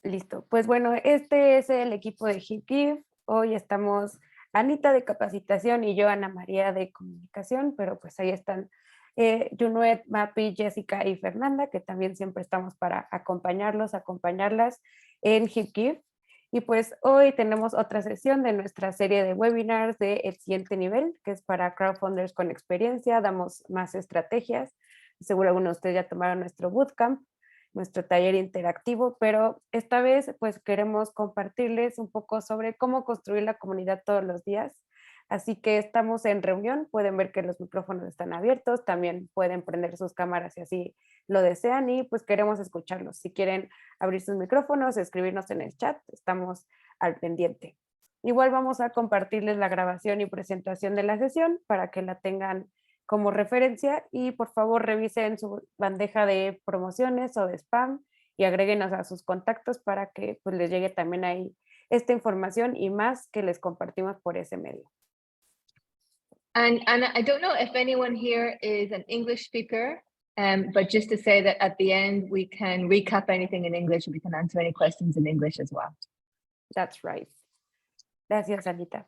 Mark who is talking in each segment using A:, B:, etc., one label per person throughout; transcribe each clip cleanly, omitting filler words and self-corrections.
A: Listo. Pues bueno, este es el equipo de HipGive. Hoy estamos Anita de capacitación y yo, Ana María, de comunicación, pero pues ahí están Junuet, Mapi, Jessica y Fernanda, que también siempre estamos para acompañarlos, acompañarlas en HipGive. Y pues hoy tenemos otra sesión de nuestra serie de webinars de El Siguiente Nivel, que es para crowdfunders con experiencia, damos más estrategias. Seguro algunos de ustedes ya tomaron nuestro bootcamp, nuestro taller interactivo, pero esta vez pues queremos compartirles un poco sobre cómo construir la comunidad todos los días. Así que estamos en reunión, pueden ver que los micrófonos están abiertos, también pueden prender sus cámaras si así lo desean y pues queremos escucharlos. Si quieren abrir sus micrófonos, escribirnos en el chat, estamos al pendiente. Igual vamos a compartirles la grabación y presentación de la sesión para que la tengan como referencia y por favor revisen su bandeja de promociones o de spam y agréguenos a sus contactos para que pues les llegue también ahí esta información y más que les compartimos por ese medio.
B: And I don't know if anyone here is an English speaker, but just to say that at the end, we can recap anything in English. We can answer any questions in English as well.
A: That's right. Gracias, Anita.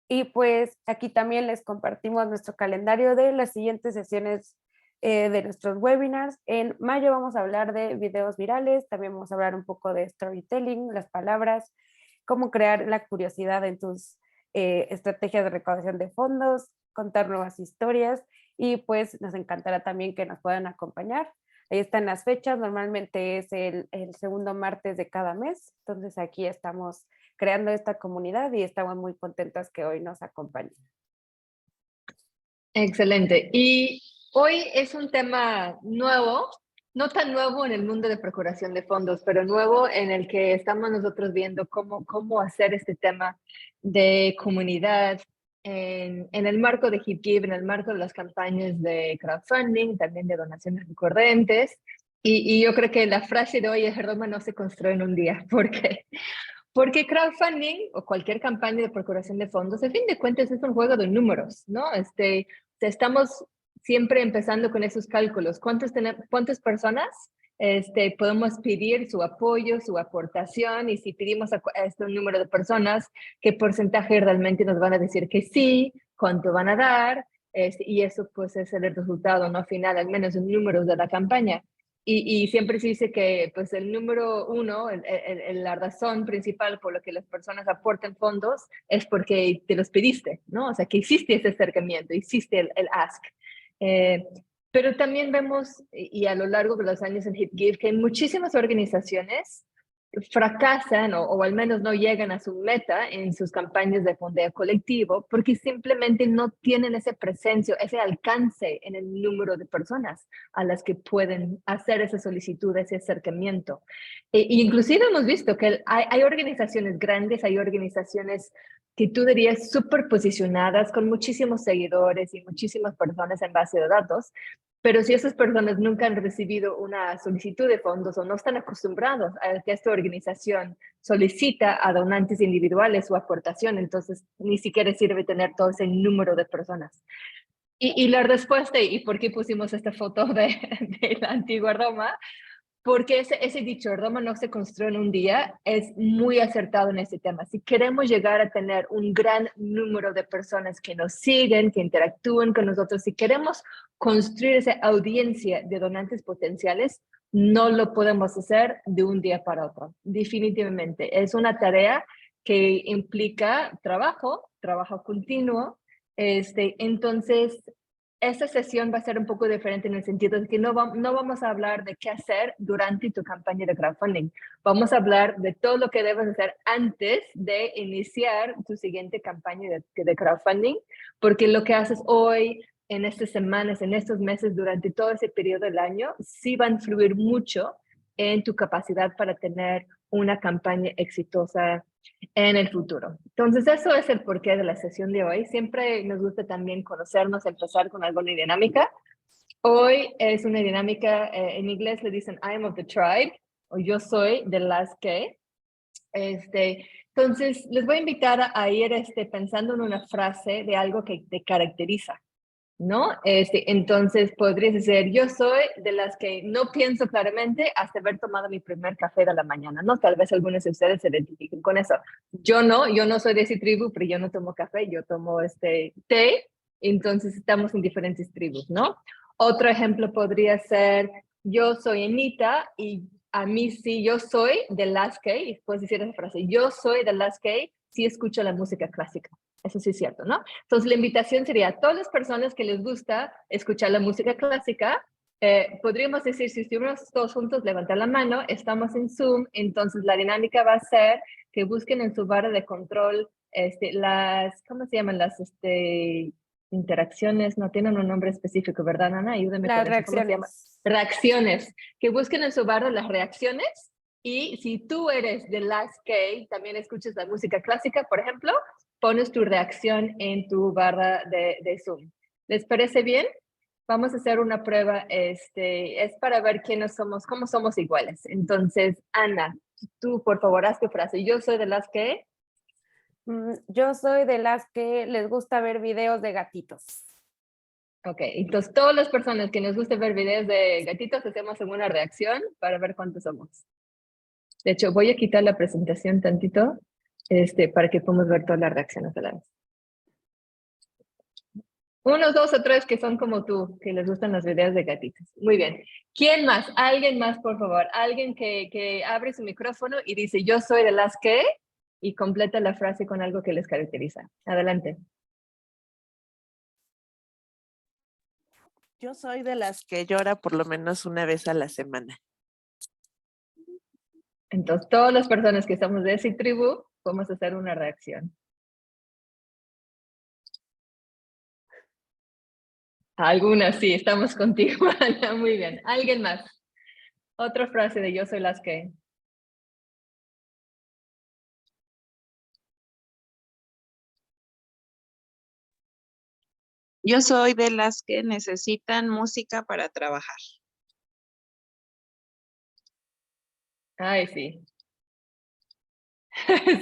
A: Y pues aquí también les compartimos nuestro calendario de las siguientes sesiones de nuestros webinars. En mayo vamos a hablar de videos virales, también vamos a hablar un poco de storytelling, las palabras, cómo crear la curiosidad en tus estrategias de recaudación de fondos, contar nuevas historias y pues nos encantará también que nos puedan acompañar. Ahí están las fechas, normalmente es el segundo martes de cada mes, entonces aquí estamos creando esta comunidad y estamos muy contentas que hoy nos acompañen.
B: Excelente. Y hoy es un tema nuevo, no tan nuevo en el mundo de procuración de fondos, pero nuevo en el que estamos nosotros viendo cómo hacer este tema de comunidad en el marco de HipGive, en el marco de las campañas de crowdfunding, también de donaciones recurrentes. Y yo creo que la frase de hoy es: Roma no se construye en un día, porque crowdfunding o cualquier campaña de procuración de fondos, a fin de cuentas, es un juego de números, ¿no? Estamos siempre empezando con esos cálculos. ¿Cuántas personas podemos pedir su apoyo, su aportación? Y si pedimos a este número de personas, ¿qué porcentaje realmente nos van a decir que sí? ¿Cuánto van a dar? Y eso pues es el resultado, ¿no? Final, al menos en números de la campaña. Y siempre se dice que pues el número uno, la razón principal por la que las personas aportan fondos es porque te los pediste, ¿no? O sea, que hiciste ese acercamiento, hiciste el ask. Eh, pero también vemos, y a lo largo de los años en HipGive, que muchísimas organizaciones fracasan o al menos no llegan a su meta en sus campañas de fondeo colectivo porque simplemente no tienen esa presencia, ese alcance en el número de personas a las que pueden hacer esa solicitud, ese acercamiento. Inclusive hemos visto que hay organizaciones grandes, hay organizaciones que tú dirías súper posicionadas con muchísimos seguidores y muchísimas personas en base de datos, pero si esas personas nunca han recibido una solicitud de fondos o no están acostumbrados a que esta organización solicita a donantes individuales su aportación, entonces ni siquiera sirve tener todo ese número de personas. Y la respuesta, y por qué pusimos esta foto de la antigua Roma, porque ese dicho, Roma no se construye en un día, es muy acertado en este tema. Si queremos llegar a tener un gran número de personas que nos siguen, que interactúen con nosotros, si queremos construir esa audiencia de donantes potenciales, no lo podemos hacer de un día para otro. Definitivamente. Es una tarea que implica trabajo continuo. Entonces, esta sesión va a ser un poco diferente en el sentido de que no vamos a hablar de qué hacer durante tu campaña de crowdfunding. Vamos a hablar de todo lo que debes hacer antes de iniciar tu siguiente campaña de crowdfunding, porque lo que haces hoy, en estas semanas, en estos meses, durante todo ese periodo del año, sí va a influir mucho en tu capacidad para tener una campaña exitosa en el futuro. Entonces, eso es el porqué de la sesión de hoy. Siempre nos gusta también conocernos, empezar con alguna dinámica. Hoy es una dinámica, en inglés le dicen I am of the tribe, o yo soy de las que. Entonces, les voy a invitar a ir pensando en una frase de algo que te caracteriza, ¿no? Entonces podrías decir, yo soy de las que no pienso claramente hasta haber tomado mi primer café de la mañana, ¿no? Tal vez algunos de ustedes se identifiquen con eso. Yo no soy de esa tribu, pero yo no tomo café, yo tomo té, entonces estamos en diferentes tribus, ¿no? Otro ejemplo podría ser, yo soy Anita y a mí sí, yo soy de las que, y puedes decir esa frase, yo soy de las que sí escucho la música clásica. Eso sí es cierto, ¿no? Entonces, la invitación sería a todas las personas que les gusta escuchar la música clásica, podríamos decir, si estuviéramos todos juntos, levantar la mano, estamos en Zoom, entonces la dinámica va a ser que busquen en su barra de control ¿cómo se llaman? Interacciones, no tienen un nombre específico, ¿verdad, Ana? Ayúdame
A: Las
B: con eso. ¿Cómo se llama?
A: reacciones.
B: Reacciones. Que busquen en su barra las reacciones y si tú eres de las que también escuchas la música clásica, por ejemplo, pones tu reacción en tu barra de Zoom. ¿Les parece bien? Vamos a hacer una prueba, es para ver quiénes somos, cómo somos iguales. Entonces, Ana, tú por favor haz tu frase. Yo soy de las que...
A: Yo soy de las que les gusta ver videos de gatitos.
B: Ok, entonces todas las personas que nos gusta ver videos de gatitos hacemos una reacción para ver cuántos somos. De hecho, voy a quitar la presentación tantito para que podamos ver todas las reacciones a la vez. Unos 2 o 3 que son como tú, que les gustan los videos de gatitos. Muy bien. ¿Quién más? Alguien más, por favor. Alguien que abre su micrófono y dice, yo soy de las que, y completa la frase con algo que les caracteriza. Adelante.
C: Yo soy de las que llora por lo menos una vez a la semana.
B: Entonces, todas las personas que estamos de esa tribu, vamos a hacer una reacción. Algunas, sí, estamos contigo, Ana. Muy bien. ¿Alguien más? Otra frase de yo soy las que.
D: Yo soy de las que necesitan música para trabajar.
B: Ay, sí.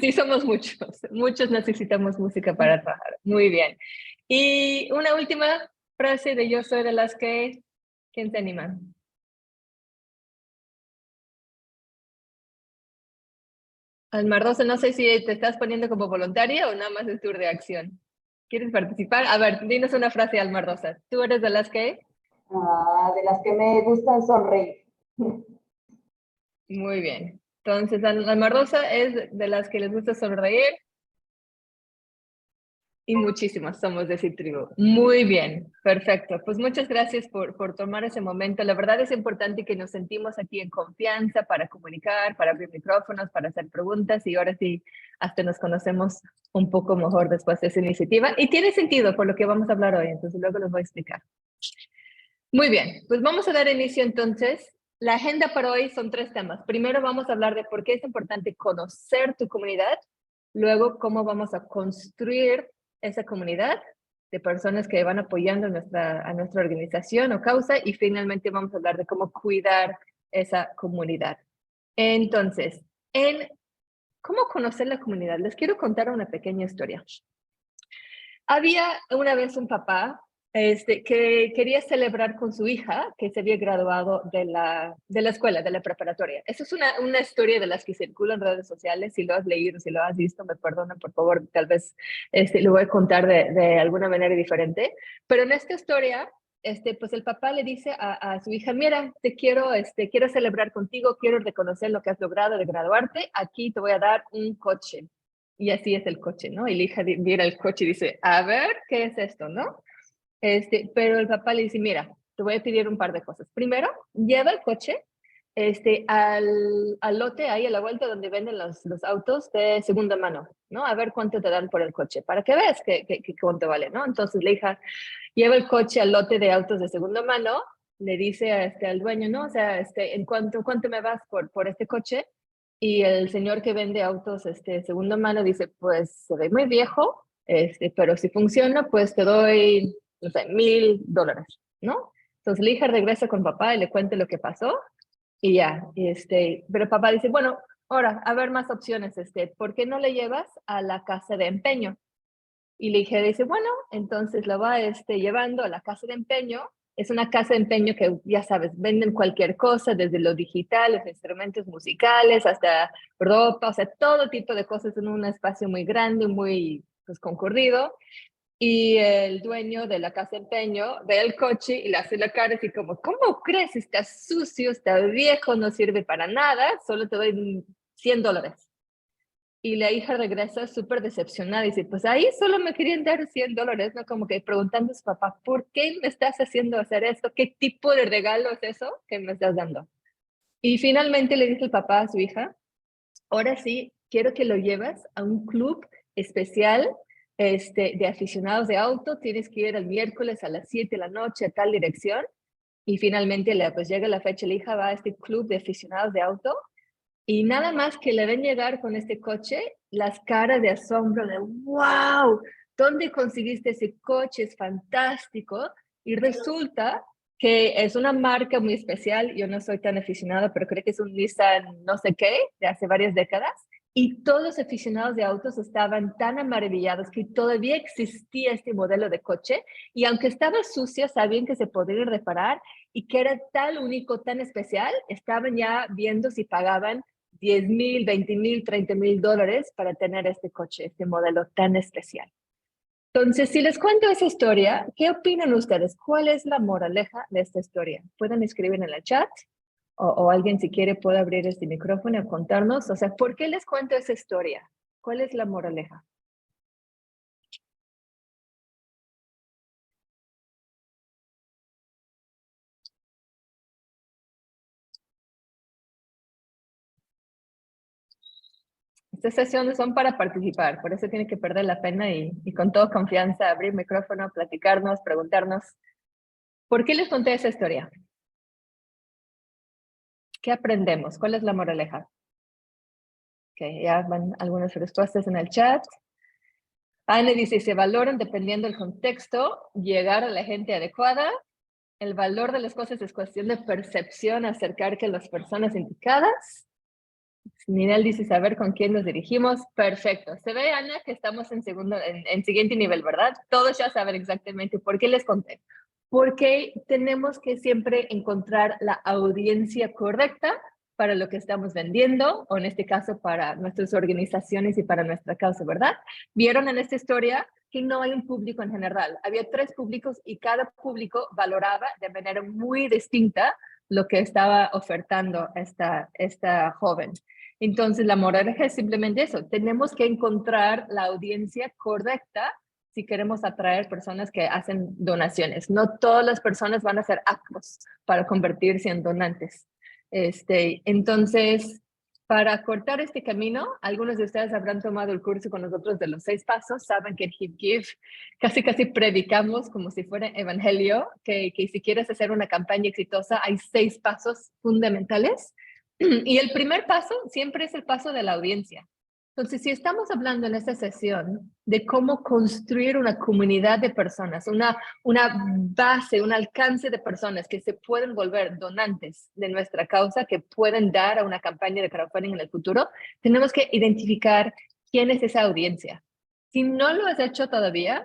B: Sí, somos muchos. Muchos necesitamos música para trabajar. Muy bien. Y una última frase de yo soy de las que. ¿Quién se anima? Almardosa, no sé si te estás poniendo como voluntaria o nada más es tu reacción. ¿Quieres participar? A ver, dinos una frase, Almardosa. ¿Tú eres de las que?
E: De las que me gustan sonreír.
B: Muy bien. Entonces, Almardosa es de las que les gusta sonreír y muchísimas somos de ese tribu. Muy bien, perfecto. Pues muchas gracias por tomar ese momento. La verdad es importante que nos sentimos aquí en confianza para comunicar, para abrir micrófonos, para hacer preguntas y ahora sí, hasta nos conocemos un poco mejor después de esa iniciativa. Y tiene sentido por lo que vamos a hablar hoy, entonces luego les voy a explicar. Muy bien, pues vamos a dar inicio entonces. La agenda para hoy son 3 temas. Primero vamos a hablar de por qué es importante conocer tu comunidad, luego cómo vamos a construir esa comunidad de personas que van apoyando a nuestra organización o causa y finalmente vamos a hablar de cómo cuidar esa comunidad. Entonces, en cómo conocer la comunidad, les quiero contar una pequeña historia. Había una vez un papá que quería celebrar con su hija que se había graduado de la escuela, de la preparatoria. Esa es una historia de las que circulan en redes sociales. Si lo has leído, si lo has visto, me perdonan, por favor, tal vez lo voy a contar de alguna manera diferente. Pero en esta historia, pues el papá le dice a su hija, mira, quiero celebrar contigo, quiero reconocer lo que has logrado de graduarte, aquí te voy a dar un coche. Y así es el coche, ¿no? Y la hija mira el coche y dice, a ver, ¿qué es esto, no? Pero el papá le dice, mira, te voy a pedir un par de cosas. Primero, lleva el coche al lote ahí a la vuelta donde venden los autos de segunda mano, ¿no? A ver cuánto te dan por el coche, para que veas que cuánto vale, ¿no? Entonces la hija lleva el coche al lote de autos de segunda mano, le dice al dueño, ¿no? O sea, ¿en cuánto me vas por este coche? Y el señor que vende autos segunda mano dice, pues se ve muy viejo, pero si funciona, pues te doy, no sé, $1,000, ¿no? Entonces la hija regresa con papá y le cuenta lo que pasó y ya, pero papá dice, bueno, ahora, a ver más opciones, ¿por qué no le llevas a la casa de empeño? Y la hija dice, bueno, entonces la va llevando a la casa de empeño. Es una casa de empeño que, ya sabes, venden cualquier cosa, desde lo digital, los instrumentos musicales, hasta ropa, o sea, todo tipo de cosas en un espacio muy grande, muy pues, concurrido. Y el dueño de la casa de empeño ve el coche y le hace la cara así como, ¿cómo crees? Está sucio, está viejo, no sirve para nada, solo te doy $100. Y la hija regresa súper decepcionada y dice, pues ahí solo me querían dar $100, ¿no? Como que preguntando a su papá, ¿por qué me estás haciendo hacer esto? ¿Qué tipo de regalo es eso que me estás dando? Y finalmente le dice el papá a su hija, ahora sí, quiero que lo lleves a un club especial de aficionados de auto, tienes que ir el miércoles a las 7 de la noche a tal dirección. Y finalmente pues llega la fecha, la hija va a este club de aficionados de auto y nada más que le ven llegar con este coche, las caras de asombro de wow, ¿dónde conseguiste ese coche? Es fantástico. Y resulta que es una marca muy especial, yo no soy tan aficionada, pero creo que es un Nissan no sé qué, de hace varias décadas, y todos los aficionados de autos estaban tan maravillados que todavía existía este modelo de coche, y aunque estaba sucia, sabían que se podría reparar, y que era tan único, tan especial, estaban ya viendo si pagaban 10,000, 20,000, 30,000 dólares para tener este coche, este modelo tan especial. Entonces, si les cuento esa historia, ¿qué opinan ustedes? ¿Cuál es la moraleja de esta historia? Pueden escribir en el chat o alguien si quiere puede abrir este micrófono y contarnos. O sea, ¿por qué les cuento esa historia? ¿Cuál es la moraleja? Estas sesiones son para participar, por eso tiene que perder la pena y con toda confianza abrir micrófono, platicarnos, preguntarnos. ¿Por qué les conté esa historia? ¿Qué aprendemos? ¿Cuál es la moraleja? Okay, ya van algunas respuestas en el chat. Anne dice, se valoran dependiendo del contexto, llegar a la gente adecuada. El valor de las cosas es cuestión de percepción, acercar que las personas indicadas. Ninel dice, saber con quién nos dirigimos. Perfecto. Se ve, Ana, que estamos en siguiente nivel, ¿verdad? Todos ya saben exactamente por qué les conté. Porque tenemos que siempre encontrar la audiencia correcta para lo que estamos vendiendo, o en este caso para nuestras organizaciones y para nuestra causa, ¿verdad? Vieron en esta historia que no hay un público en general. Había 3 públicos y cada público valoraba de manera muy distinta lo que estaba ofertando esta joven. Entonces, la moraleja es simplemente eso. Tenemos que encontrar la audiencia correcta si queremos atraer personas que hacen donaciones. No todas las personas van a hacer actos para convertirse en donantes. Entonces, para cortar este camino, algunos de ustedes habrán tomado el curso con nosotros de los 6 pasos. Saben que en HipGive casi predicamos como si fuera evangelio, que si quieres hacer una campaña exitosa, hay 6 pasos fundamentales. Y el primer paso siempre es el paso de la audiencia. Entonces, si estamos hablando en esta sesión de cómo construir una comunidad de personas, una base, un alcance de personas que se pueden volver donantes de nuestra causa, que pueden dar a una campaña de crowdfunding en el futuro, tenemos que identificar quién es esa audiencia. Si no lo has hecho todavía,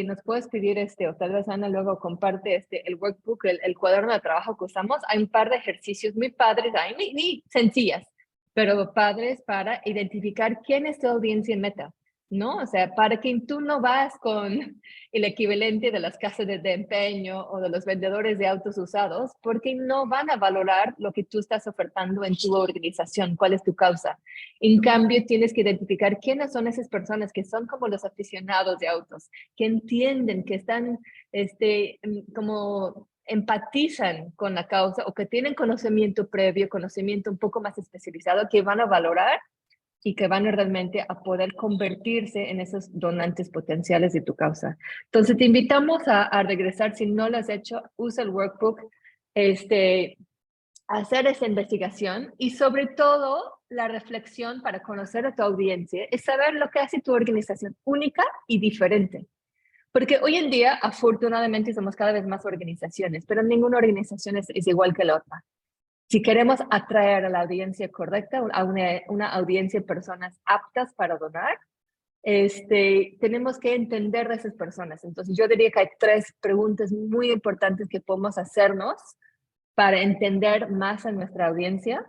B: nos puedes pedir, o tal vez Ana luego comparte el workbook, el cuaderno de trabajo que usamos. Hay un par de ejercicios muy padres, ni sencillas, pero padres para identificar quién es tu audiencia meta, ¿no? O sea, para que tú no vas con el equivalente de las casas de empeño o de los vendedores de autos usados, porque no van a valorar lo que tú estás ofertando en tu organización, cuál es tu causa. En cambio, tienes que identificar quiénes son esas personas que son como los aficionados de autos, que entienden, que están como empatizan con la causa o que tienen conocimiento previo, conocimiento un poco más especializado, que van a valorar y que van realmente a poder convertirse en esos donantes potenciales de tu causa. Entonces, te invitamos a regresar. Si no lo has hecho, usa el workbook, hacer esa investigación y sobre todo la reflexión para conocer a tu audiencia es saber lo que hace tu organización única y diferente. Porque hoy en día, afortunadamente, somos cada vez más organizaciones, pero ninguna organización es igual que la otra. Si queremos atraer a la audiencia correcta, a una audiencia de personas aptas para donar, tenemos que entender de esas personas. Entonces yo diría que hay 3 preguntas muy importantes que podemos hacernos para entender más a nuestra audiencia.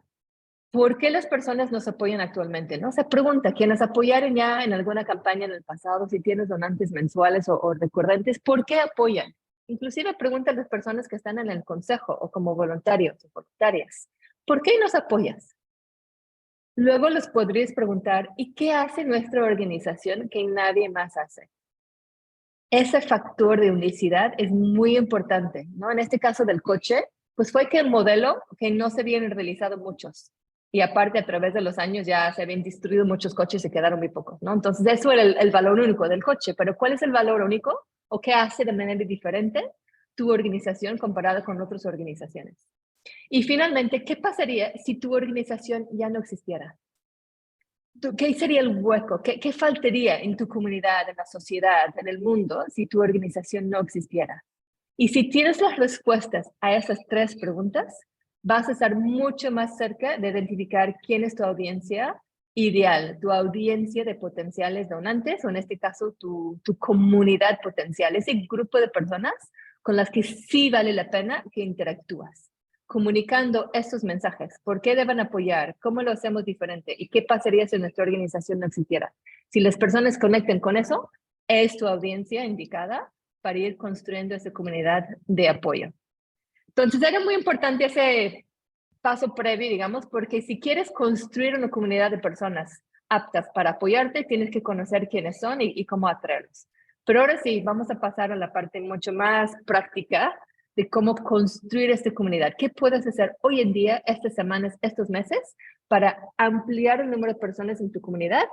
B: ¿Por qué las personas nos apoyan actualmente? ¿No? Se pregunta, quienes apoyaron ya en alguna campaña en el pasado, si tienes donantes mensuales o recurrentes, ¿por qué apoyan? Inclusive pregunta a las personas que están en el consejo o como voluntarios o voluntarias, ¿por qué nos apoyas? Luego les podrías preguntar, ¿y qué hace nuestra organización que nadie más hace? Ese factor de unicidad es muy importante, ¿no? En este caso del coche, pues fue que el modelo que no se habían realizado muchos. Y aparte, a través de los años ya se habían destruido muchos coches y se quedaron muy pocos, ¿no? Entonces, eso era el valor único del coche. Pero ¿cuál es el valor único? ¿O qué hace de manera diferente tu organización comparada con otras organizaciones? Y finalmente, ¿qué pasaría si tu organización ya no existiera? ¿Qué sería el hueco? ¿Qué faltaría en tu comunidad, en la sociedad, en el mundo, si tu organización no existiera? Y si tienes las respuestas a esas 3 preguntas, vas a estar mucho más cerca de identificar quién es tu audiencia ideal, tu audiencia de potenciales donantes, o en este caso, tu comunidad potencial, ese grupo de personas con las que sí vale la pena que interactúas. Comunicando estos mensajes, ¿por qué deben apoyar? ¿Cómo lo hacemos diferente? ¿Y qué pasaría si nuestra organización no existiera? Si las personas conecten con eso, es tu audiencia indicada para ir construyendo esa comunidad de apoyo. Entonces, era muy importante ese paso previo, digamos, porque si quieres construir una comunidad de personas aptas para apoyarte, tienes que conocer quiénes son y cómo atraerlos. Pero ahora sí, vamos a pasar a la parte mucho más práctica de cómo construir esta comunidad. ¿Qué puedes hacer hoy en día, estas semanas, estos meses, para ampliar el número de personas en tu comunidad,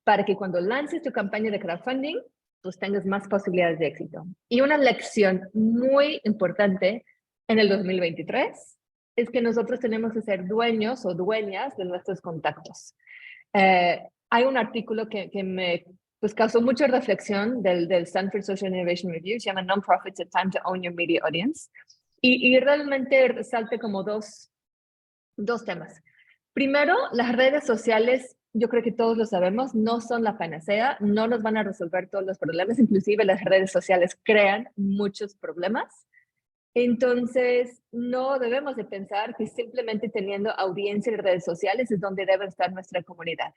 B: para que cuando lances tu campaña de crowdfunding, pues tengas más posibilidades de éxito? Y una lección muy importante en el 2023 es que nosotros tenemos que ser dueños o dueñas de nuestros contactos. Hay un artículo que me pues causó mucha reflexión del Stanford Social Innovation Review, se llama Non-Profits: A Time to Own Your Media Audience, y realmente resalta como dos temas. Primero, las redes sociales, yo creo que todos lo sabemos, no son la panacea, no nos van a resolver todos los problemas, inclusive las redes sociales crean muchos problemas. Entonces, no debemos de pensar que simplemente teniendo audiencia en redes sociales es donde debe estar nuestra comunidad.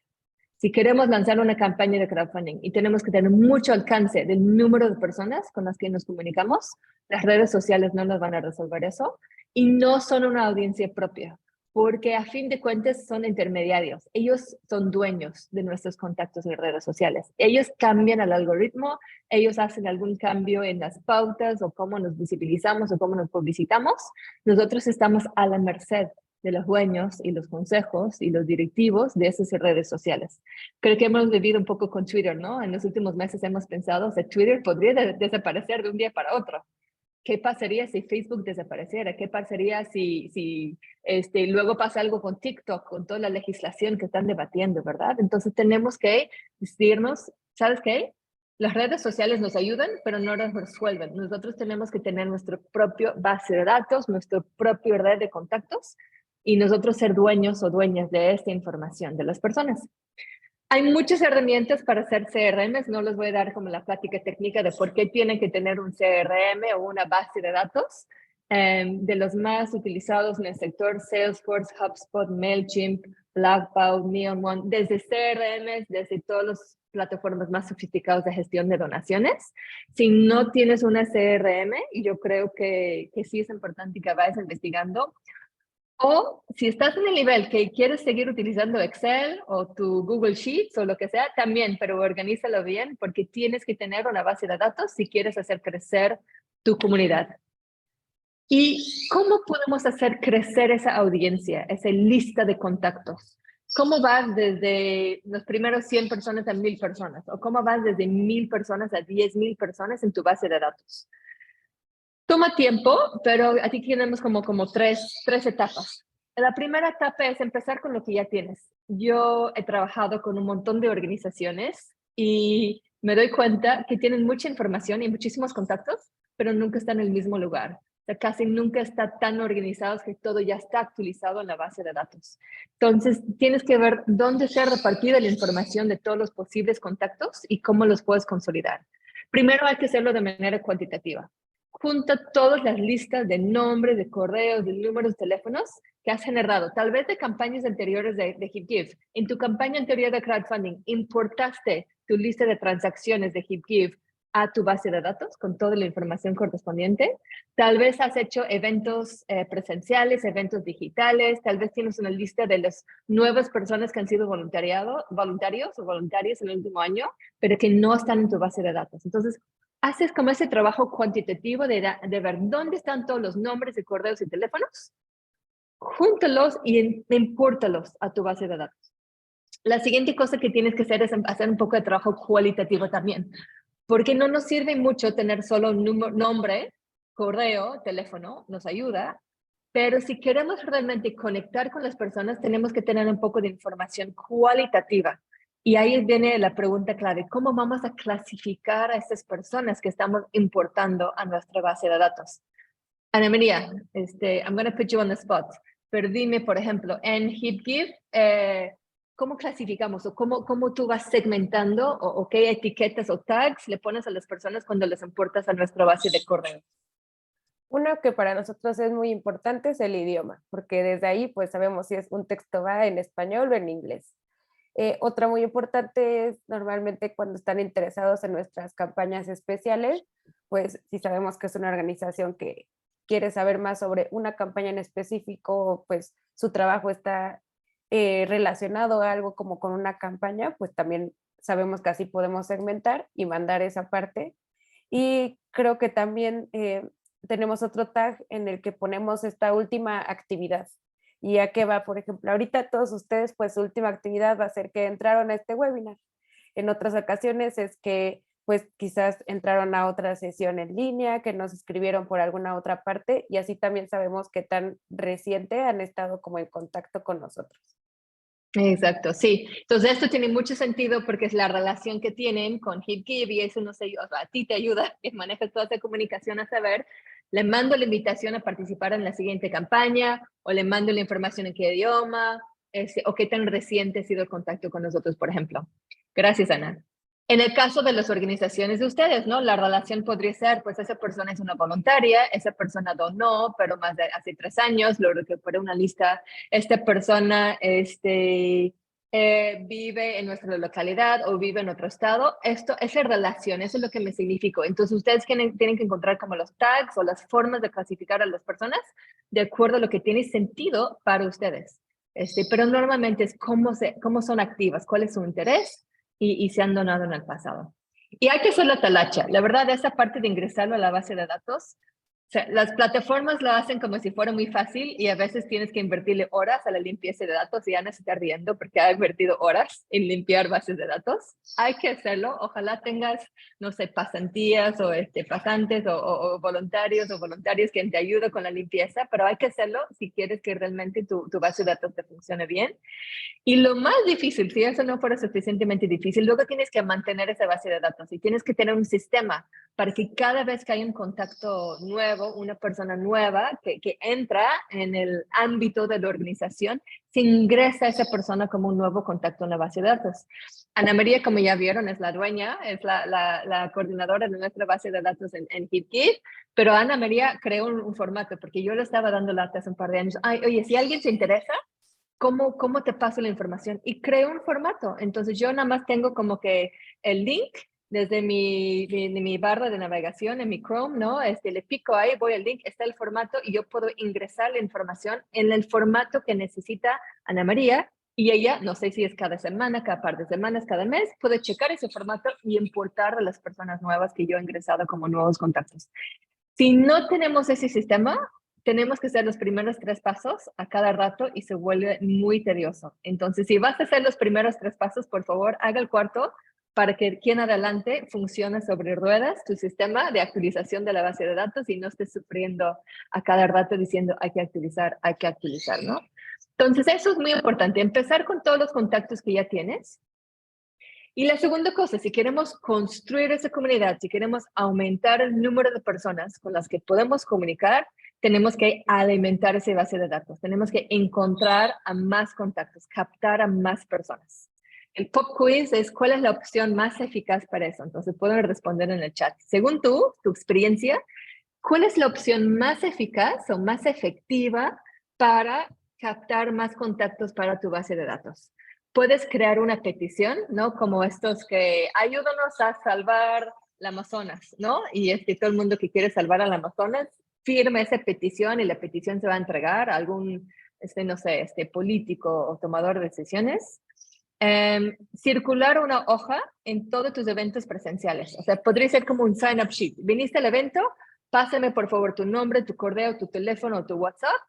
B: Si queremos lanzar una campaña de crowdfunding y tenemos que tener mucho alcance del número de personas con las que nos comunicamos, las redes sociales no nos van a resolver eso y no son una audiencia propia, porque a fin de cuentas son intermediarios. Ellos son dueños de nuestros contactos en redes sociales. Ellos cambian el algoritmo, ellos hacen algún cambio en las pautas o cómo nos visibilizamos o cómo nos publicitamos. Nosotros estamos a la merced de los dueños y los consejos y los directivos de esas redes sociales. Creo que hemos vivido un poco con Twitter, ¿no? En los últimos meses hemos pensado que Twitter podría desaparecer de un día para otro. ¿Qué pasaría si Facebook desapareciera? ¿Qué pasaría si luego pasa algo con TikTok, con toda la legislación que están debatiendo, verdad? Entonces tenemos que decirnos, ¿sabes qué? Las redes sociales nos ayudan, pero no nos resuelven. Nosotros tenemos que tener nuestro propio base de datos, nuestro propio red de contactos, y nosotros ser dueños o dueñas de esta información de las personas. Hay muchas herramientas para hacer CRMs, no les voy a dar como la plática técnica de por qué tienen que tener un CRM o una base de datos. De los más utilizados en el sector, Salesforce, HubSpot, MailChimp, Blackbaud, Neon1, desde CRMs, desde todas las plataformas más sofisticadas de gestión de donaciones. Si no tienes una CRM, y yo creo que sí es importante que vayas investigando, o si estás en el nivel que quieres seguir utilizando Excel o tu Google Sheets o lo que sea, también, pero organízalo bien porque tienes que tener una base de datos si quieres hacer crecer tu comunidad. ¿Y cómo podemos hacer crecer esa audiencia, esa lista de contactos? ¿Cómo vas desde los primeros 100 personas a 1000 personas? ¿O cómo vas desde 1000 personas a 10,000 personas en tu base de datos? Toma tiempo, pero aquí tenemos como tres etapas. La primera etapa es empezar con lo que ya tienes. Yo he trabajado con un montón de organizaciones y me doy cuenta que tienen mucha información y muchísimos contactos, pero nunca están en el mismo lugar. sea, casi nunca está tan organizados que todo ya está actualizado en la base de datos. Entonces, tienes que ver dónde se ha repartido la información de todos los posibles contactos y cómo los puedes consolidar. Primero hay que hacerlo de manera cuantitativa. Junta todas las listas de nombres, de correos, de números de teléfonos que has generado, tal vez de campañas anteriores de HipGive. En tu campaña anterior de crowdfunding, importaste tu lista de transacciones de HipGive a tu base de datos con toda la información correspondiente. Tal vez has hecho eventos presenciales, eventos digitales, tal vez tienes una lista de las nuevas personas que han sido voluntarios o voluntarias en el último año, pero que no están en tu base de datos. Entonces, haces como ese trabajo cuantitativo de ver dónde están todos los nombres de correos y teléfonos, júntalos y impórtalos a tu base de datos. La siguiente cosa que tienes que hacer es hacer un poco de trabajo cualitativo también, porque no nos sirve mucho tener solo un nombre, correo, teléfono, nos ayuda, pero si queremos realmente conectar con las personas, tenemos que tener un poco de información cualitativa. Y ahí viene la pregunta clave, ¿cómo vamos a clasificar a estas personas que estamos importando a nuestra base de datos? Ana María, I'm going to put you on the spot, pero dime, por ejemplo, en HipGive, ¿cómo clasificamos o cómo tú vas segmentando o qué etiquetas o tags le pones a las personas cuando les importas a nuestra base de correo?
A: Uno que para nosotros es muy importante es el idioma, porque desde ahí pues sabemos si es un texto va en español o en inglés. Otra muy importante es normalmente cuando están interesados en nuestras campañas especiales, pues si sabemos que es una organización que quiere saber más sobre una campaña en específico, pues su trabajo está relacionado a algo como con una campaña, pues también sabemos que así podemos segmentar y mandar esa parte. Y creo que también tenemos otro tag en el que ponemos esta última actividad. ¿Y a qué va? Por ejemplo, ahorita todos ustedes, pues su última actividad va a ser que entraron a este webinar. En otras ocasiones es que pues quizás entraron a otra sesión en línea, que nos escribieron por alguna otra parte y así también sabemos qué tan reciente han estado como en contacto con nosotros.
B: Exacto, sí. Entonces esto tiene mucho sentido porque es la relación que tienen con HipGive y eso nos ayuda, a ti te ayuda, que manejas toda esa comunicación a saber, le mando la invitación a participar en la siguiente campaña o le mando la información en qué idioma o qué tan reciente ha sido el contacto con nosotros, por ejemplo. Gracias, Ana. En el caso de las organizaciones de ustedes, ¿no? La relación podría ser, pues esa persona es una voluntaria, esa persona donó, pero más de hace 3 años, lo recuperé una lista, esta persona vive en nuestra localidad o vive en otro estado. Esa relación, eso es lo que me significó. Entonces, ustedes tienen que encontrar como los tags o las formas de clasificar a las personas de acuerdo a lo que tiene sentido para ustedes. Pero normalmente es cómo son activas, cuál es su interés y se han donado en el pasado. Y hay que hacer la talacha. La verdad, esa parte de ingresarlo a la base de datos, o sea, las plataformas lo hacen como si fuera muy fácil y a veces tienes que invertirle horas a la limpieza de datos y Ana se está riendo porque ha invertido horas en limpiar bases de datos. Hay que hacerlo. Ojalá tengas, no sé, pasantías o pasantes o voluntarios o voluntarios que te ayuden con la limpieza, pero hay que hacerlo si quieres que realmente tu base de datos te funcione bien. Y lo más difícil, si eso no fuera suficientemente difícil, luego tienes que mantener esa base de datos y tienes que tener un sistema para que cada vez que hay un contacto nuevo, una persona nueva que entra en el ámbito de la organización, se ingresa a esa persona como un nuevo contacto en la base de datos. Ana María, como ya vieron, es la dueña, es la coordinadora de nuestra base de datos en HipGive, pero Ana María creó un formato, porque yo le estaba dando lata hace un par de años. Ay, oye, si alguien se interesa, ¿cómo te paso la información? Y creo un formato. Entonces yo nada más tengo como que el link desde mi barra de navegación en mi Chrome, ¿no? Le pico ahí, voy al link, está el formato y yo puedo ingresar la información en el formato que necesita Ana María y ella, no sé si es cada semana, cada par de semanas, cada mes, puede checar ese formato y importar a las personas nuevas que yo he ingresado como nuevos contactos. Si no tenemos ese sistema, tenemos que hacer los primeros 3 pasos a cada rato y se vuelve muy tedioso. Entonces, si vas a hacer los primeros 3 pasos, por favor, haga el cuarto para que aquí en adelante funcione sobre ruedas tu sistema de actualización de la base de datos y no estés sufriendo a cada rato diciendo hay que actualizar, ¿no? Entonces, eso es muy importante, empezar con todos los contactos que ya tienes Y la segunda cosa, si queremos construir esa comunidad, si queremos aumentar el número de personas con las que podemos comunicar, tenemos que alimentar esa base de datos. Tenemos que encontrar a más contactos, captar a más personas. El pop quiz es cuál es la opción más eficaz para eso. Entonces pueden responder en el chat. Según tú, tu experiencia, ¿cuál es la opción más eficaz o más efectiva para captar más contactos para tu base de datos? Puedes crear una petición, ¿no? Como estos que ayúdanos a salvar el Amazonas, ¿no? Y todo el mundo que quiere salvar al Amazonas firma esa petición y la petición se va a entregar a algún, no sé, político o tomador de decisiones. Circular una hoja en todos tus eventos presenciales. O sea, podría ser como un sign-up sheet. Viniste al evento, pásame por favor tu nombre, tu correo, tu teléfono, tu WhatsApp.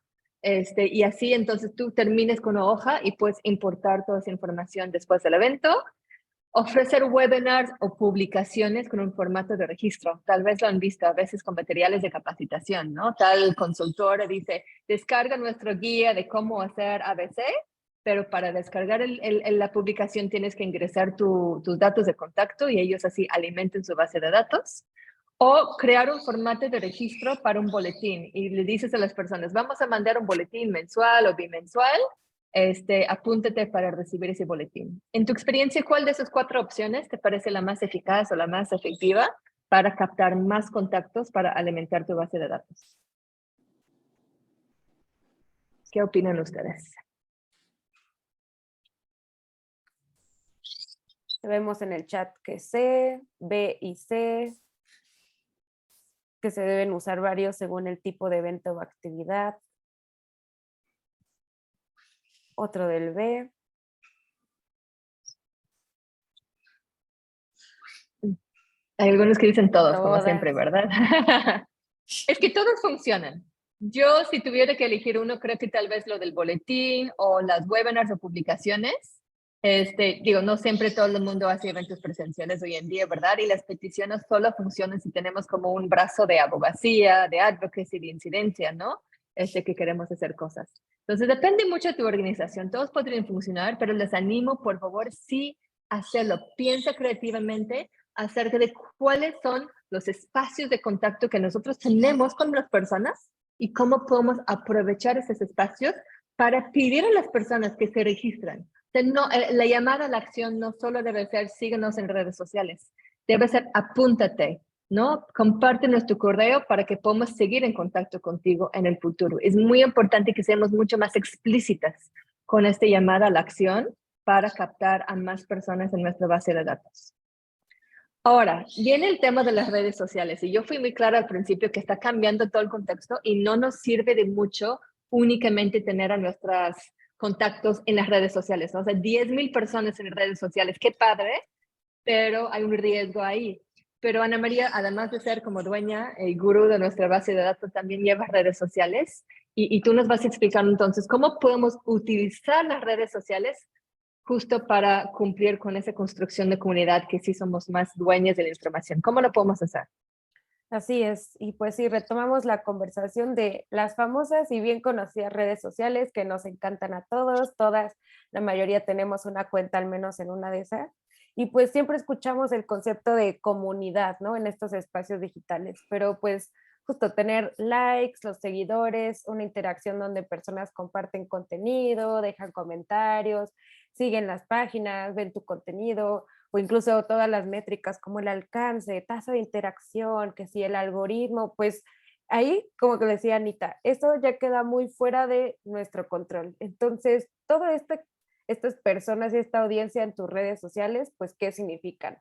B: Y así entonces tú termines con una hoja y puedes importar toda esa información después del evento. Ofrecer webinars o publicaciones con un formato de registro. Tal vez lo han visto a veces con materiales de capacitación, ¿no? Tal consultor dice, descarga nuestra guía de cómo hacer ABC, pero para descargar la publicación tienes que ingresar tus datos de contacto y ellos así alimenten su base de datos. O crear un formato de registro para un boletín y le dices a las personas, vamos a mandar un boletín mensual o bimensual, apúntate para recibir ese boletín. En tu experiencia, ¿cuál de esas 4 opciones te parece la más eficaz o la más efectiva para captar más contactos para alimentar tu base de datos? ¿Qué opinan ustedes?
A: Vemos en el chat que C, B y C, que se deben usar varios según el tipo de evento o actividad. Otro del B.
B: Hay algunos que dicen todos, como
A: Todas.
B: siempre, ¿verdad? Es que todos funcionan. Yo, si tuviera que elegir uno, creo que tal vez lo del boletín o las webinars o publicaciones. Digo, no siempre todo el mundo hace eventos presenciales hoy en día, ¿verdad? Y las peticiones solo funcionan si tenemos como un brazo de abogacía, de advocacy, de incidencia, ¿no? Que queremos hacer cosas. Entonces, depende mucho de tu organización. Todos podrían funcionar, pero les animo, por favor, sí, hacerlo. Piensa creativamente acerca de cuáles son los espacios de contacto que nosotros tenemos con las personas y cómo podemos aprovechar esos espacios para pedir a las personas que se registran. No, la llamada a la acción no solo debe ser síguenos en redes sociales, debe ser apúntate, ¿no? Compártenos tu correo para que podamos seguir en contacto contigo en el futuro. Es muy importante que seamos mucho más explícitas con esta llamada a la acción para captar a más personas en nuestra base de datos. Ahora, viene el tema de las redes sociales y yo fui muy clara al principio que está cambiando todo el contexto y no nos sirve de mucho únicamente tener a nuestros contactos en las redes sociales, ¿no? O sea, 10,000 personas en redes sociales, qué padre, pero hay un riesgo ahí. Pero Ana María, además de ser como dueña y gurú de nuestra base de datos, también lleva redes sociales y tú nos vas a explicar entonces cómo podemos utilizar las redes sociales justo para cumplir con esa construcción de comunidad que sí somos más dueñas de la información. ¿Cómo lo podemos hacer?
A: Así es, y pues sí, retomamos la conversación de las famosas y bien conocidas redes sociales que nos encantan a todos, todas, la mayoría tenemos una cuenta al menos en una de esas, y pues siempre escuchamos el concepto de comunidad, ¿no? En estos espacios digitales, pero pues justo tener likes, los seguidores, una interacción donde personas comparten contenido, dejan comentarios, siguen las páginas, ven tu contenido, o incluso todas las métricas como el alcance, tasa de interacción, que si el algoritmo, pues ahí, como que decía Anita, esto ya queda muy fuera de nuestro control. Entonces, estas personas y esta audiencia en tus redes sociales, pues, ¿qué significan?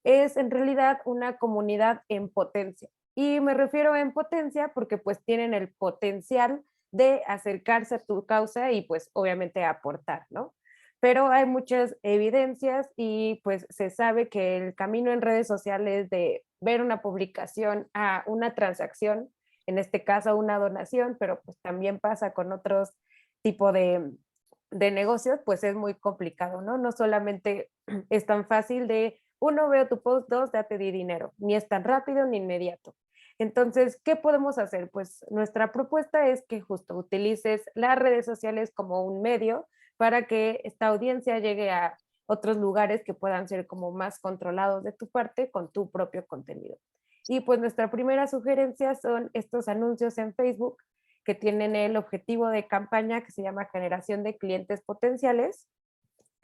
A: Es en realidad una comunidad en potencia. Y me refiero en potencia porque pues tienen el potencial de acercarse a tu causa y pues obviamente aportar, ¿no? Pero hay muchas evidencias y pues se sabe que el camino en redes sociales de ver una publicación a una transacción, en este caso una donación, pero pues también pasa con otros tipos de negocios, pues es muy complicado, ¿no? No solamente es tan fácil de, uno, veo tu post, dos, ya te di dinero, ni es tan rápido ni inmediato. Entonces, ¿qué podemos hacer? Pues nuestra propuesta es que justo utilices las redes sociales como un medio para que esta audiencia llegue a otros lugares que puedan ser como más controlados de tu parte con tu propio contenido. Y pues nuestra primera sugerencia son estos anuncios en Facebook que tienen el objetivo de campaña que se llama generación de clientes potenciales.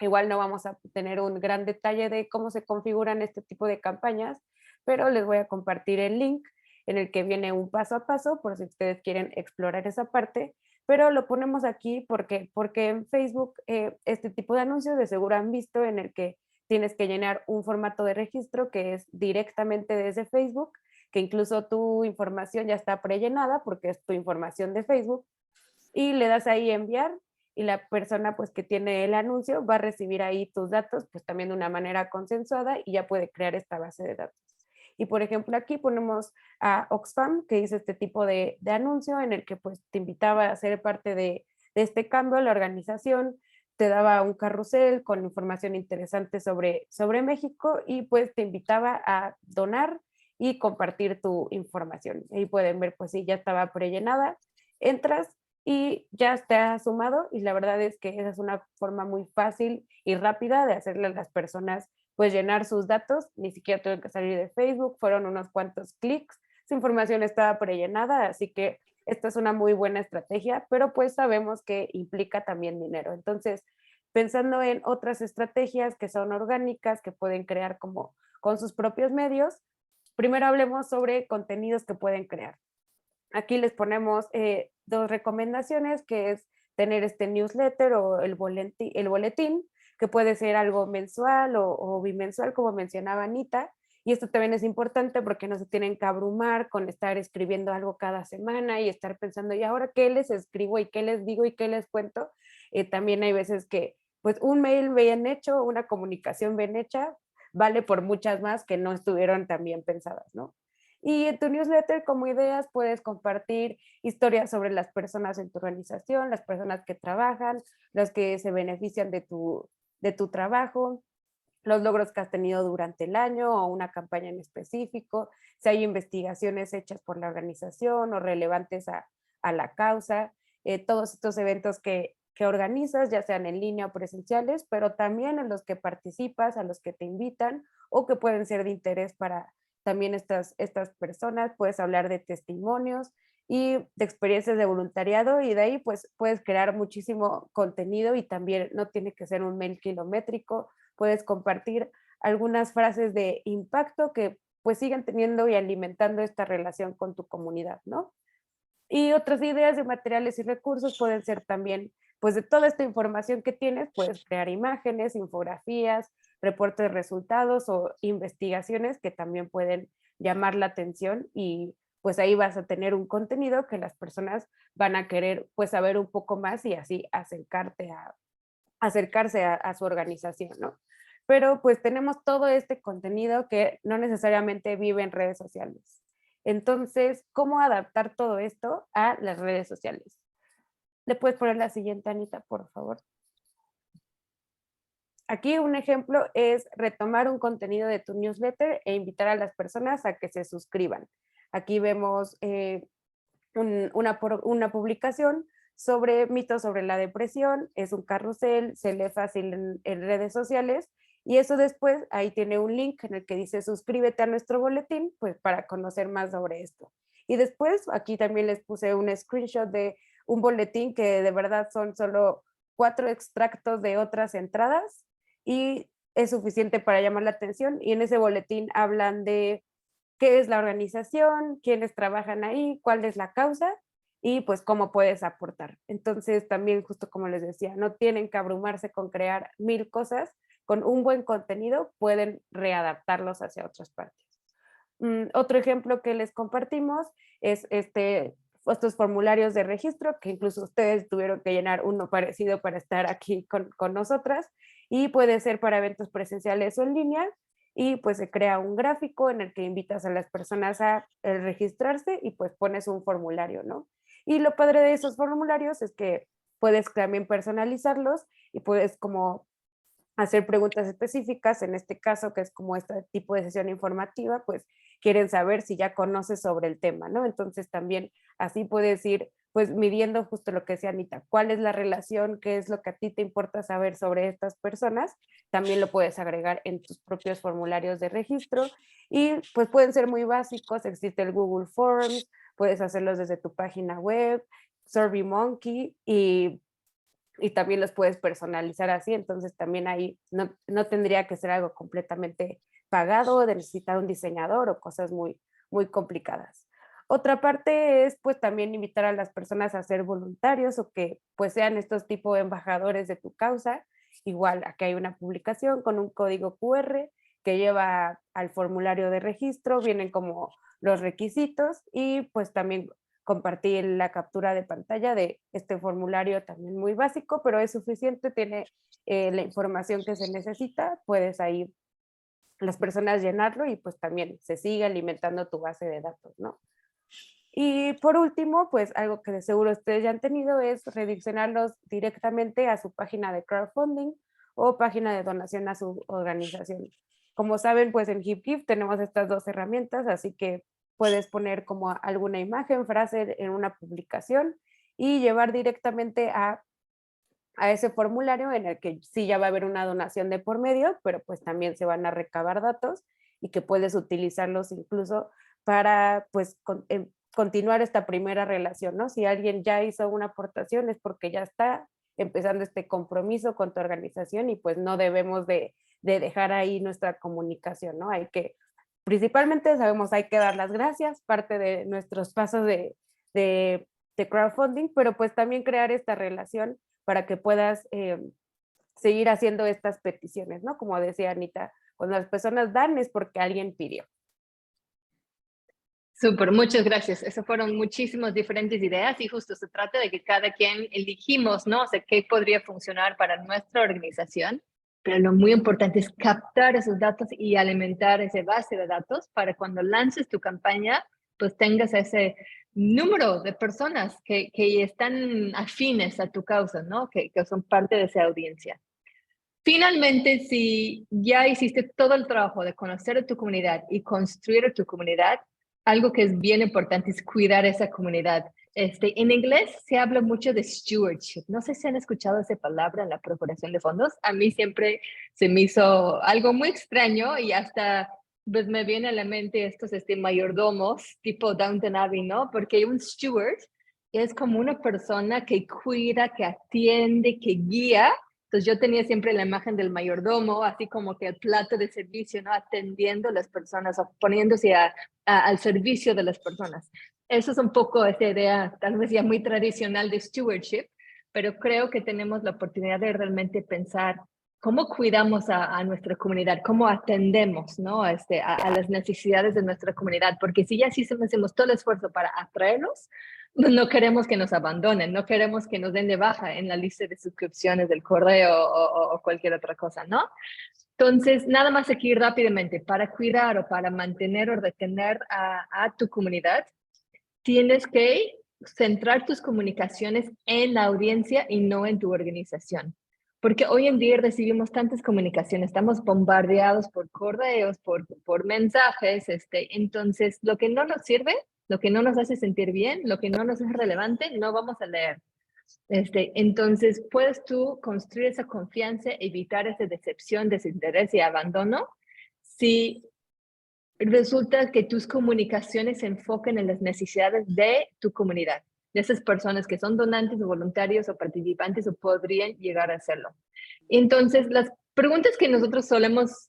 A: Igual no vamos a tener un gran detalle de cómo se configuran este tipo de campañas, pero les voy a compartir el link en el que viene un paso a paso por si ustedes quieren explorar esa parte, pero lo ponemos aquí porque en Facebook este tipo de anuncios de seguro han visto en el que tienes que llenar un formato de registro que es directamente desde Facebook, que incluso tu información ya está prellenada porque es tu información de Facebook, y le das ahí enviar y la persona pues que tiene el anuncio va a recibir ahí tus datos pues también de una manera consensuada y ya puede crear esta base de datos. Y por ejemplo aquí ponemos a Oxfam que hizo este tipo de anuncio en el que pues te invitaba a ser parte de este cambio a la organización, te daba un carrusel con información interesante sobre México y pues te invitaba a donar y compartir tu información. Ahí pueden ver pues sí, ya estaba prellenada, entras y ya está sumado y la verdad es que esa es una forma muy fácil y rápida de hacerle a las personas pues llenar sus datos, ni siquiera tuve que salir de Facebook, fueron unos cuantos clics, su información estaba prellenada, así que esta es una muy buena estrategia, pero pues sabemos que implica también dinero. Entonces, pensando en otras estrategias que son orgánicas, que pueden crear como con sus propios medios, primero hablemos sobre contenidos que pueden crear. Aquí les ponemos dos recomendaciones, que es tener este newsletter o el boletín, que puede ser algo mensual o bimensual, como mencionaba Anita. Y esto también es importante porque no se tienen que abrumar con estar escribiendo algo cada semana y estar pensando, ¿y ahora qué les escribo y qué les digo y qué les cuento? También hay veces que pues un mail bien hecho, una comunicación bien hecha, vale por muchas más que no estuvieron tan bien pensadas, ¿no? Y en tu newsletter como ideas puedes compartir historias sobre las personas en tu organización, las personas que trabajan, los que se benefician de tu trabajo, los logros que has tenido durante el año o una campaña en específico, si hay investigaciones hechas por la organización o relevantes a la causa, todos estos eventos que organizas, ya sean en línea o presenciales, pero también en los que participas, a los que te invitan o que pueden ser de interés para también estas personas. Puedes hablar de testimonios y de experiencias de voluntariado y de ahí pues puedes crear muchísimo contenido y también no tiene que ser un mail kilométrico, puedes compartir algunas frases de impacto que pues sigan teniendo y alimentando esta relación con tu comunidad, ¿no? Y otras ideas de materiales y recursos pueden ser también, pues de toda esta información que tienes, puedes crear imágenes, infografías, reportes de resultados o investigaciones que también pueden llamar la atención y pues ahí vas a tener un contenido que las personas van a querer pues saber un poco más y así acercarse a su organización, ¿no? Pero pues tenemos todo este contenido que no necesariamente vive en redes sociales. Entonces, ¿cómo adaptar todo esto a las redes sociales? ¿Le puedes poner la siguiente, Anita, por favor? Aquí un ejemplo es retomar un contenido de tu newsletter e invitar a las personas a que se suscriban. Aquí vemos una publicación sobre mitos sobre la depresión, es un carrusel, se lee fácil en redes sociales y eso después ahí tiene un link en el que dice suscríbete a nuestro boletín, pues para conocer más sobre esto. Y después aquí también les puse un screenshot de un boletín que de verdad son solo 4 extractos de otras entradas y es suficiente para llamar la atención y en ese boletín hablan de qué es la organización, quiénes trabajan ahí, cuál es la causa y pues cómo puedes aportar. Entonces también justo como les decía, no tienen que abrumarse con crear 1000 cosas, con un buen contenido pueden readaptarlos hacia otras partes. Otro ejemplo que les compartimos es estos formularios de registro que incluso ustedes tuvieron que llenar uno parecido para estar aquí con nosotras y puede ser para eventos presenciales o en línea y pues se crea un gráfico en el que invitas a las personas a registrarse y pues pones un formulario, ¿no? Y lo padre de esos formularios es que puedes también personalizarlos y puedes como hacer preguntas específicas, en este caso que es como este tipo de sesión informativa, pues quieren saber si ya conoces sobre el tema, ¿no? Entonces también así puedes ir pues midiendo justo lo que decía Anita, cuál es la relación, qué es lo que a ti te importa saber sobre estas personas, también lo puedes agregar en tus propios formularios de registro y pues pueden ser muy básicos, existe el Google Forms, puedes hacerlos desde tu página web, SurveyMonkey y también los puedes personalizar así, entonces también ahí no tendría que ser algo completamente pagado, de necesitar un diseñador o cosas muy complicadas. Otra parte es pues también invitar a las personas a ser voluntarios o que pues sean estos tipos de embajadores de tu causa. Igual aquí hay una publicación con un código QR que lleva al formulario de registro, vienen como los requisitos y pues también compartir la captura de pantalla de este formulario también muy básico, pero es suficiente, tiene la información que se necesita, puedes ahí las personas llenarlo y pues también se sigue alimentando tu base de datos, ¿no? Y por último, pues algo que de seguro ustedes ya han tenido es redireccionarlos directamente a su página de crowdfunding o página de donación a su organización. Como saben, pues en HipGive tenemos estas dos herramientas, así que puedes poner como alguna imagen, frase en una publicación y llevar directamente a ese formulario en el que sí ya va a haber una donación de por medio, pero pues también se van a recabar datos y que puedes utilizarlos incluso para pues continuar esta primera relación, ¿no? Si alguien ya hizo una aportación es porque ya está empezando este compromiso con tu organización y pues no debemos de dejar ahí nuestra comunicación, ¿no? Hay que, principalmente sabemos, hay que dar las gracias, parte de nuestros pasos de crowdfunding, pero pues también crear esta relación para que puedas seguir haciendo estas peticiones, ¿no? Como decía Anita, cuando las personas dan es porque alguien pidió.
B: Súper, muchas gracias. Esas fueron muchísimas diferentes ideas y justo se trata de que cada quien elegimos, ¿no? O sea, qué podría funcionar para nuestra organización, pero lo muy importante es captar esos datos y alimentar esa base de datos para cuando lances tu campaña, pues tengas ese número de personas que están afines a tu causa, ¿no? Que son parte de esa audiencia. Finalmente, si ya hiciste todo el trabajo de conocer a tu comunidad y construir a tu comunidad, algo que es bien importante es cuidar esa comunidad. En inglés se habla mucho de stewardship. No sé si han escuchado esa palabra en la procuración de fondos. A mí siempre se me hizo algo muy extraño y hasta pues, me viene a la mente estos mayordomos tipo Downton Abbey, ¿no? Porque un steward es como una persona que cuida, que atiende, que guía. Entonces yo tenía siempre la imagen del mayordomo, así como que el plato de servicio, ¿no? Atendiendo a las personas o poniéndose al servicio de las personas. Eso es un poco esa idea, tal vez ya muy tradicional de stewardship, pero creo que tenemos la oportunidad de realmente pensar cómo cuidamos a nuestra comunidad, cómo atendemos, ¿no? a las necesidades de nuestra comunidad, porque si ya sí hacemos todo el esfuerzo para atraerlos, no queremos que nos abandonen, no queremos que nos den de baja en la lista de suscripciones del correo o cualquier otra cosa, ¿no? Entonces, nada más aquí rápidamente, para cuidar o para mantener o retener a tu comunidad, tienes que centrar tus comunicaciones en la audiencia y no en tu organización. Porque hoy en día recibimos tantas comunicaciones, estamos bombardeados por correos, por mensajes, entonces lo que no nos sirve, lo que no nos hace sentir bien, lo que no nos es relevante, no vamos a leer. Entonces, puedes tú construir esa confianza, evitar esa decepción, desinterés y abandono si resulta que tus comunicaciones se enfoquen en las necesidades de tu comunidad, de esas personas que son donantes o voluntarios o participantes o podrían llegar a hacerlo. Entonces, las preguntas que nosotros solemos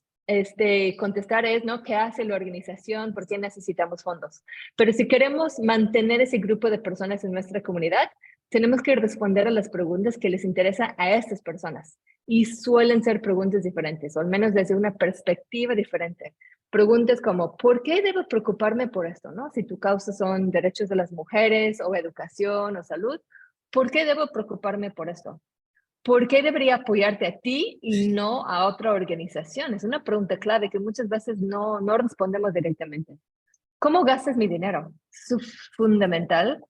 B: contestar es, ¿no? ¿Qué hace la organización? ¿Por qué necesitamos fondos? Pero si queremos mantener ese grupo de personas en nuestra comunidad, tenemos que responder a las preguntas que les interesa a estas personas. Y suelen ser preguntas diferentes, o al menos desde una perspectiva diferente. Preguntas como, ¿por qué debo preocuparme por esto? ¿No? Si tu causa son derechos de las mujeres o educación o salud, ¿por qué debo preocuparme por esto? ¿Por qué debería apoyarte a ti y no a otra organización? Es una pregunta clave que muchas veces no respondemos directamente. ¿Cómo gastas mi dinero? Es fundamental.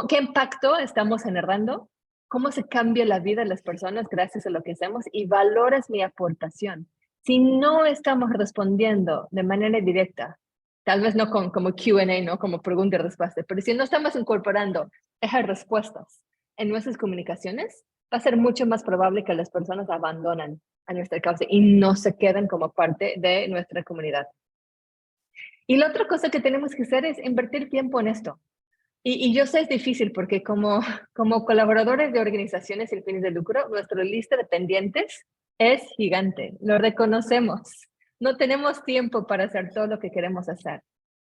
B: ¿Qué impacto estamos generando? ¿Cómo se cambia la vida de las personas gracias a lo que hacemos? Y valoras mi aportación. Si no estamos respondiendo de manera directa, tal vez no como Q&A, ¿no? Como pregunta y respuesta, pero si no estamos incorporando esas respuestas en nuestras comunicaciones, va a ser mucho más probable que las personas abandonan a nuestra causa y no se queden como parte de nuestra comunidad. Y la otra cosa que tenemos que hacer es invertir tiempo en esto. Y yo sé es difícil porque como colaboradores de organizaciones sin fines de lucro, nuestra lista de pendientes es gigante. Lo reconocemos. No tenemos tiempo para hacer todo lo que queremos hacer.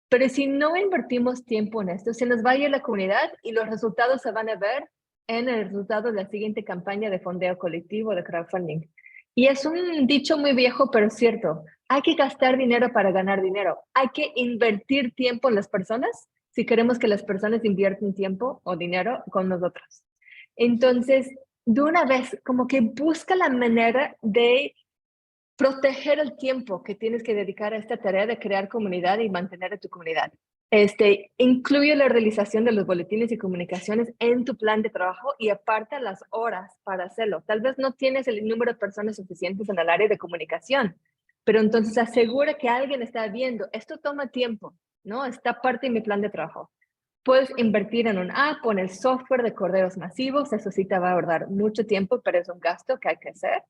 B: Pero si no invertimos tiempo en esto, se nos va a ir la comunidad y los resultados se van a ver en el resultado de la siguiente campaña de fondeo colectivo de crowdfunding. Y es un dicho muy viejo, pero cierto. Hay que gastar dinero para ganar dinero. Hay que invertir tiempo en las personas si queremos que las personas inviertan tiempo o dinero con nosotros. Entonces, de una vez, como que busca la manera de proteger el tiempo que tienes que dedicar a esta tarea de crear comunidad y mantener a tu comunidad. Incluye la realización de los boletines y comunicaciones en tu plan de trabajo y aparta las horas para hacerlo. Tal vez no tienes el número de personas suficientes en el área de comunicación, pero entonces asegura que alguien está viendo. Esto toma tiempo, ¿no? Está parte de mi plan de trabajo. Puedes invertir en un app o en el software de correos masivos. Eso sí te va a ahorrar mucho tiempo, pero es un gasto que hay que hacer.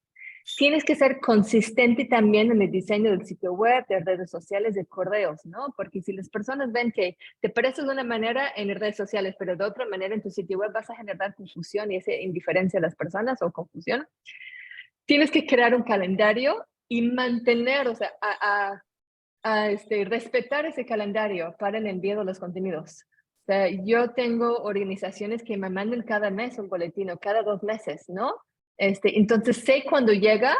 B: Tienes que ser consistente también en el diseño del sitio web, de redes sociales, de correos, ¿no? Porque si las personas ven que te pareces de una manera en redes sociales, pero de otra manera en tu sitio web, vas a generar confusión y esa indiferencia a las personas o confusión. Tienes que crear un calendario y mantener, o sea, respetar ese calendario para el envío de los contenidos. O sea, yo tengo organizaciones que me mandan cada mes un boletín o cada 2 meses, ¿no? Entonces sé cuando llega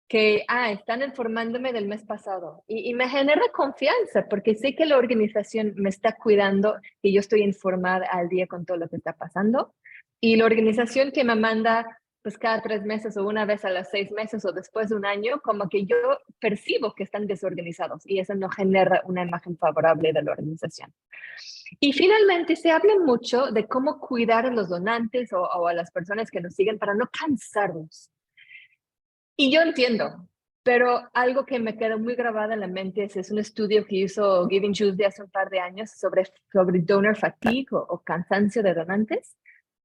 B: que, están informándome del mes pasado y me genera confianza porque sé que la organización me está cuidando y yo estoy informada al día con todo lo que está pasando. Y la organización que me manda pues cada 3 meses o una vez a los 6 meses o después de un año, como que yo percibo que están desorganizados y eso no genera una imagen favorable de la organización. Y finalmente se habla mucho de cómo cuidar a los donantes o a las personas que nos siguen para no cansarnos. Y yo entiendo, pero algo que me quedó muy grabada en la mente es un estudio que hizo Giving Tuesday hace un par de años sobre donor fatigue o cansancio de donantes.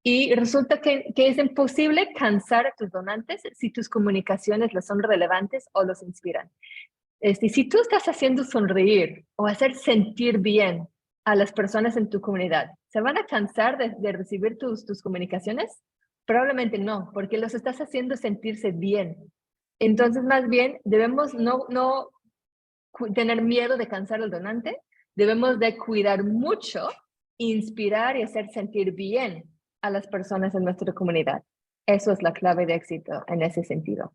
B: Y resulta que es imposible cansar a tus donantes si tus comunicaciones les son relevantes o los inspiran. Si tú estás haciendo sonreír o hacer sentir bien a las personas en tu comunidad, ¿se van a cansar de recibir tus comunicaciones? Probablemente no, porque los estás haciendo sentirse bien. Entonces, más bien, debemos no tener miedo de cansar al donante, debemos de cuidar mucho, inspirar y hacer sentir bien a las personas en nuestra comunidad. Eso es la clave de éxito en ese sentido.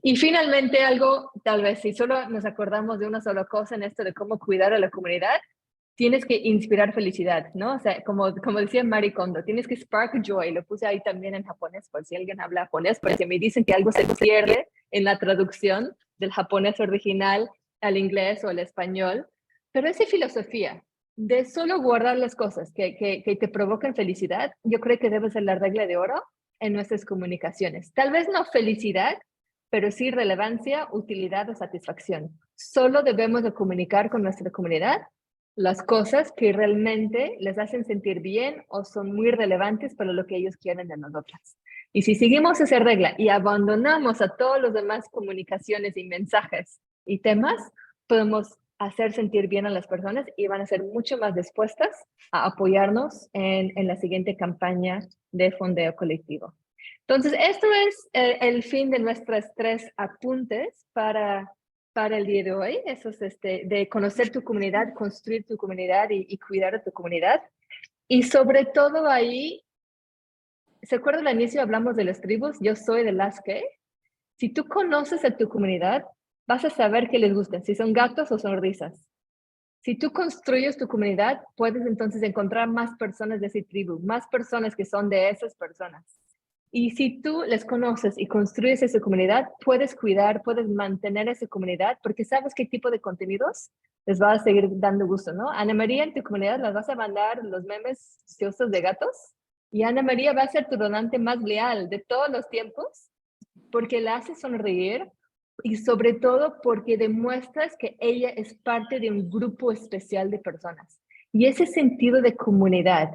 B: Y finalmente algo, tal vez si solo nos acordamos de una sola cosa en esto de cómo cuidar a la comunidad, tienes que inspirar felicidad, ¿no? O sea, como decía Marie Kondo, tienes que spark joy. Lo puse ahí también en japonés, por si alguien habla japonés, porque me dicen que algo se pierde en la traducción del japonés original al inglés o al español. Pero esa filosofía de solo guardar las cosas que te provocan felicidad, yo creo que debe ser la regla de oro en nuestras comunicaciones. Tal vez no felicidad, pero sí relevancia, utilidad o satisfacción. Solo debemos de comunicar con nuestra comunidad las cosas que realmente les hacen sentir bien o son muy relevantes para lo que ellos quieren de nosotras. Y si seguimos esa regla y abandonamos a todos los demás comunicaciones y mensajes y temas, podemos hacer sentir bien a las personas y van a ser mucho más dispuestas a apoyarnos en la siguiente campaña de fondeo colectivo. Entonces, esto es el fin de nuestros 3 apuntes para el día de hoy. Eso es de conocer tu comunidad, construir tu comunidad y cuidar a tu comunidad. Y sobre todo ahí, ¿se acuerdan al inicio hablamos de las tribus? Yo soy de las que. Si tú conoces a tu comunidad, vas a saber qué les gusta, si son gatos o son risas. Si tú construyes tu comunidad, puedes entonces encontrar más personas de esa tribu, más personas que son de esas personas. Y si tú les conoces y construyes esa comunidad, puedes cuidar, puedes mantener esa comunidad porque sabes qué tipo de contenidos les va a seguir dando gusto, ¿no? Ana María, en tu comunidad las vas a mandar los memes ciosos de gatos y Ana María va a ser tu donante más leal de todos los tiempos porque la hace sonreír y sobre todo porque demuestras que ella es parte de un grupo especial de personas. Y ese sentido de comunidad,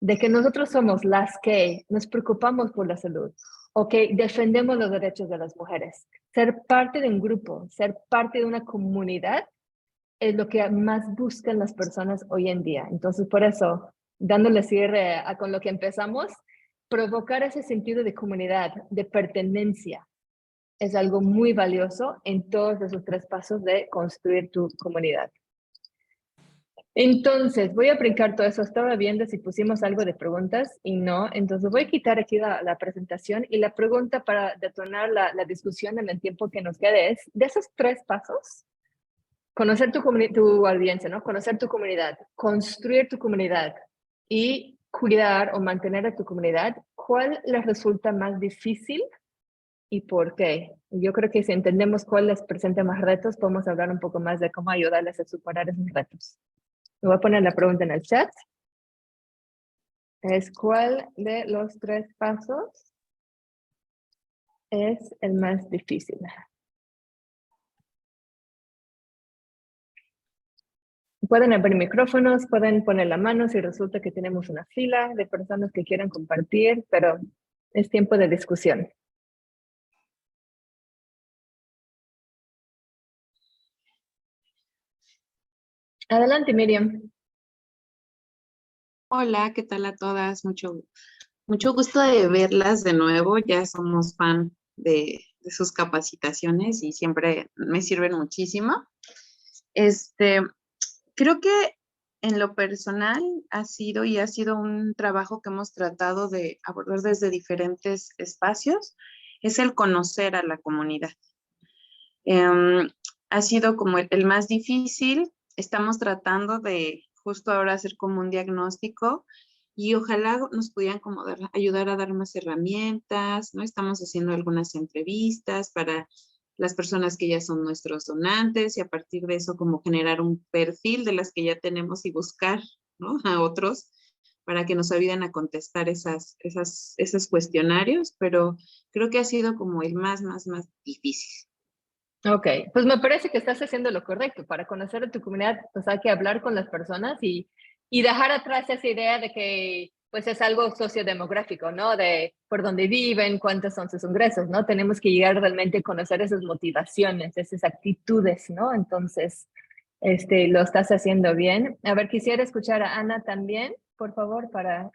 B: de que nosotros somos las que nos preocupamos por la salud o que defendemos los derechos de las mujeres. Ser parte de un grupo, ser parte de una comunidad es lo que más buscan las personas hoy en día. Entonces, por eso, dándole cierre con lo que empezamos, provocar ese sentido de comunidad, de pertenencia, es algo muy valioso en todos esos 3 pasos de construir tu comunidad. Entonces, voy a brincar todo eso. Estaba viendo si pusimos algo de preguntas y no. Entonces, voy a quitar aquí la presentación y la pregunta para detonar la discusión en el tiempo que nos quede es, de esos 3 pasos, conocer tu audiencia, ¿no? Conocer tu comunidad, construir tu comunidad y cuidar o mantener a tu comunidad, ¿cuál les resulta más difícil y por qué? Yo creo que si entendemos cuál les presenta más retos, podemos hablar un poco más de cómo ayudarles a superar esos retos. Me voy a poner la pregunta en el chat. Es ¿cuál de los 3 pasos es el más difícil? Pueden abrir micrófonos, pueden poner la mano si resulta que tenemos una fila de personas que quieran compartir, pero es tiempo de discusión. Adelante, Miriam.
D: Hola, ¿qué tal a todas? Mucho gusto de verlas de nuevo. Ya somos fan de sus capacitaciones y siempre me sirven muchísimo. Creo que en lo personal ha sido un trabajo que hemos tratado de abordar desde diferentes espacios, es el conocer a la comunidad. Ha sido como el más difícil. Estamos tratando de justo ahora hacer como un diagnóstico y ojalá nos pudieran como ayudar a dar más herramientas, ¿no? Estamos haciendo algunas entrevistas para las personas que ya son nuestros donantes y a partir de eso como generar un perfil de las que ya tenemos y buscar, ¿no?, a otros para que nos ayuden a contestar esos cuestionarios, pero creo que ha sido como el más difícil.
B: Ok, pues me parece que estás haciendo lo correcto. Para conocer a tu comunidad, pues hay que hablar con las personas y dejar atrás esa idea de que pues es algo sociodemográfico, ¿no? De por dónde viven, cuántos son sus ingresos, ¿no? Tenemos que llegar realmente a conocer esas motivaciones, esas actitudes, ¿no? Entonces, lo estás haciendo bien. A ver, quisiera escuchar a Ana también, por favor, para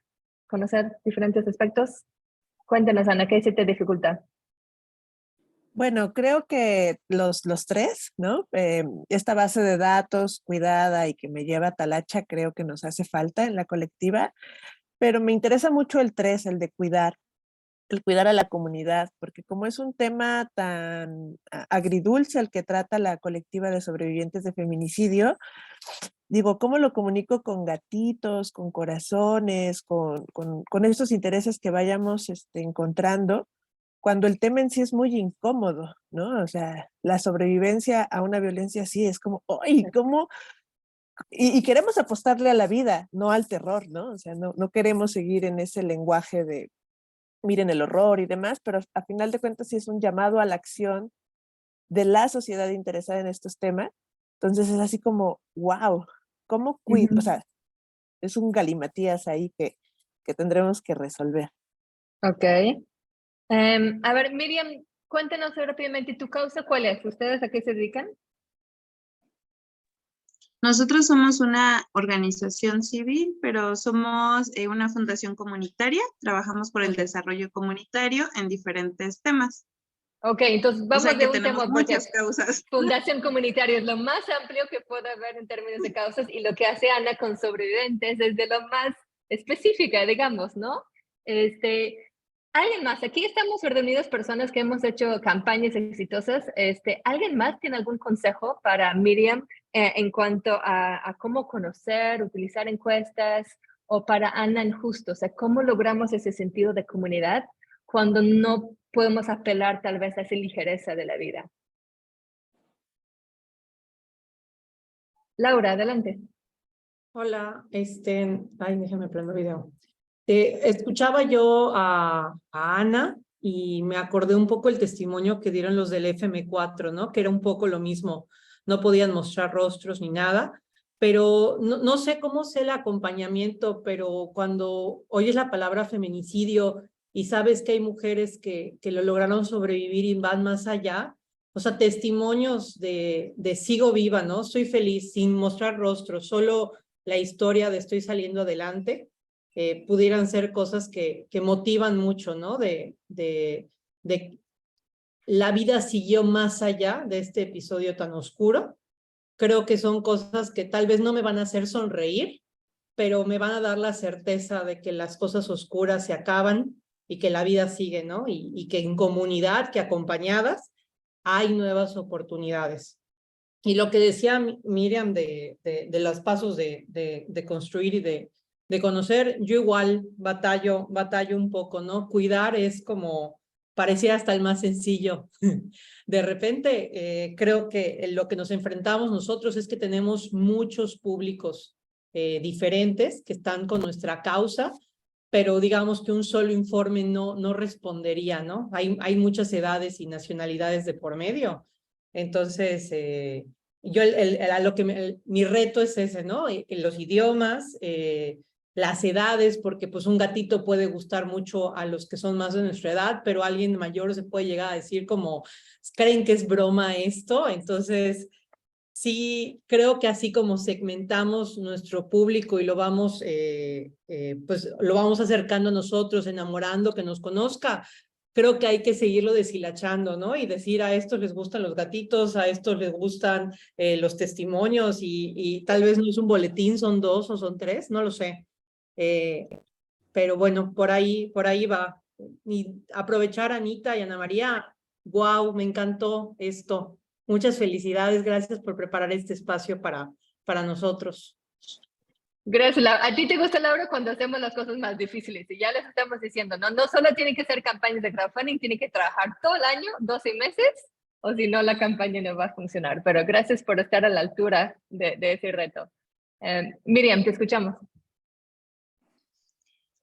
B: conocer diferentes aspectos. Cuéntanos, Ana, ¿qué se te dificulta?
C: Bueno, creo que los 3, ¿no? Esta base de datos cuidada y que me lleva a Talacha, creo que nos hace falta en la colectiva, pero me interesa mucho el 3, el de cuidar a la comunidad, porque como es un tema tan agridulce el que trata la colectiva de sobrevivientes de feminicidio, digo, ¿cómo lo comunico con gatitos, con corazones, con estos intereses que vayamos encontrando? Cuando el tema en sí es muy incómodo, ¿no? O sea, la sobrevivencia a una violencia así es como, ¡ay! ¿Cómo? Y queremos apostarle a la vida, no al terror, ¿no? O sea, no queremos seguir en ese lenguaje de miren el horror y demás, pero a final de cuentas sí es un llamado a la acción de la sociedad interesada en estos temas. Entonces es así como, wow, ¿cómo cuido? O sea, es un galimatías ahí que tendremos que resolver.
B: Ok. A ver, Miriam, cuéntanos rápidamente, ¿tu causa cuál es? ¿Ustedes a qué se dedican?
D: Nosotros somos una organización civil, pero somos una fundación comunitaria. Trabajamos por el desarrollo comunitario en diferentes temas.
B: Ok, entonces vamos
D: o sea, que
B: de un
D: tenemos
B: tema,
D: muchas
B: porque
D: causas.
B: fundación comunitaria es lo más amplio que puede haber en términos de causas y lo que hace Ana con sobrevivientes es de lo más específica, digamos, ¿no? ¿Alguien más? Aquí estamos reunidos personas que hemos hecho campañas exitosas. ¿Alguien más tiene algún consejo para Miriam en cuanto a cómo conocer, utilizar encuestas o para Ana en justo? O sea, ¿cómo logramos ese sentido de comunidad cuando no podemos apelar tal vez a esa ligereza de la vida? Laura, adelante.
F: Hola, déjame prender el video. Escuchaba yo a Ana y me acordé un poco el testimonio que dieron los del FM4, ¿no? Que era un poco lo mismo, no podían mostrar rostros ni nada, pero no sé cómo sea el acompañamiento, pero cuando oyes la palabra feminicidio y sabes que hay mujeres que lo lograron sobrevivir y van más allá, o sea, testimonios de sigo viva, ¿no? Estoy feliz, sin mostrar rostro, solo la historia de estoy saliendo adelante, pudieran ser cosas que motivan mucho, ¿no? De la vida siguió más allá de este episodio tan oscuro. Creo que son cosas que tal vez no me van a hacer sonreír, pero me van a dar la certeza de que las cosas oscuras se acaban y que la vida sigue, ¿no? Y que en comunidad, que acompañadas, hay nuevas oportunidades. Y lo que decía Miriam de los pasos de construir y de conocer, yo igual batallo un poco, ¿no? Cuidar es como, parecía hasta el más sencillo. De repente, creo que lo que nos enfrentamos nosotros es que tenemos muchos públicos diferentes que están con nuestra causa, pero digamos que un solo informe no respondería, ¿no? Hay muchas edades y nacionalidades de por medio. Entonces, yo mi reto es ese, ¿no? Los idiomas, las edades, porque pues un gatito puede gustar mucho a los que son más de nuestra edad, pero alguien mayor se puede llegar a decir como, ¿creen que es broma esto? Entonces, sí, creo que así como segmentamos nuestro público y lo vamos, pues lo vamos acercando a nosotros, enamorando, que nos conozca, creo que hay que seguirlo deshilachando, ¿no? Y decir a estos les gustan los gatitos, a estos les gustan los testimonios y tal vez no es un boletín, son 2 o son 3, no lo sé. Pero bueno, por ahí va. Y aprovechar a Anita y Ana María, wow, me encantó esto. Muchas felicidades, gracias por preparar este espacio para nosotros.
B: Gracias, Laura. A ti te gusta, Laura, cuando hacemos las cosas más difíciles y ya les estamos diciendo, no solo tienen que ser campañas de crowdfunding, tienen que trabajar todo el año, 12 meses, o si no, la campaña no va a funcionar. Pero gracias por estar a la altura de ese reto. Miriam, te escuchamos.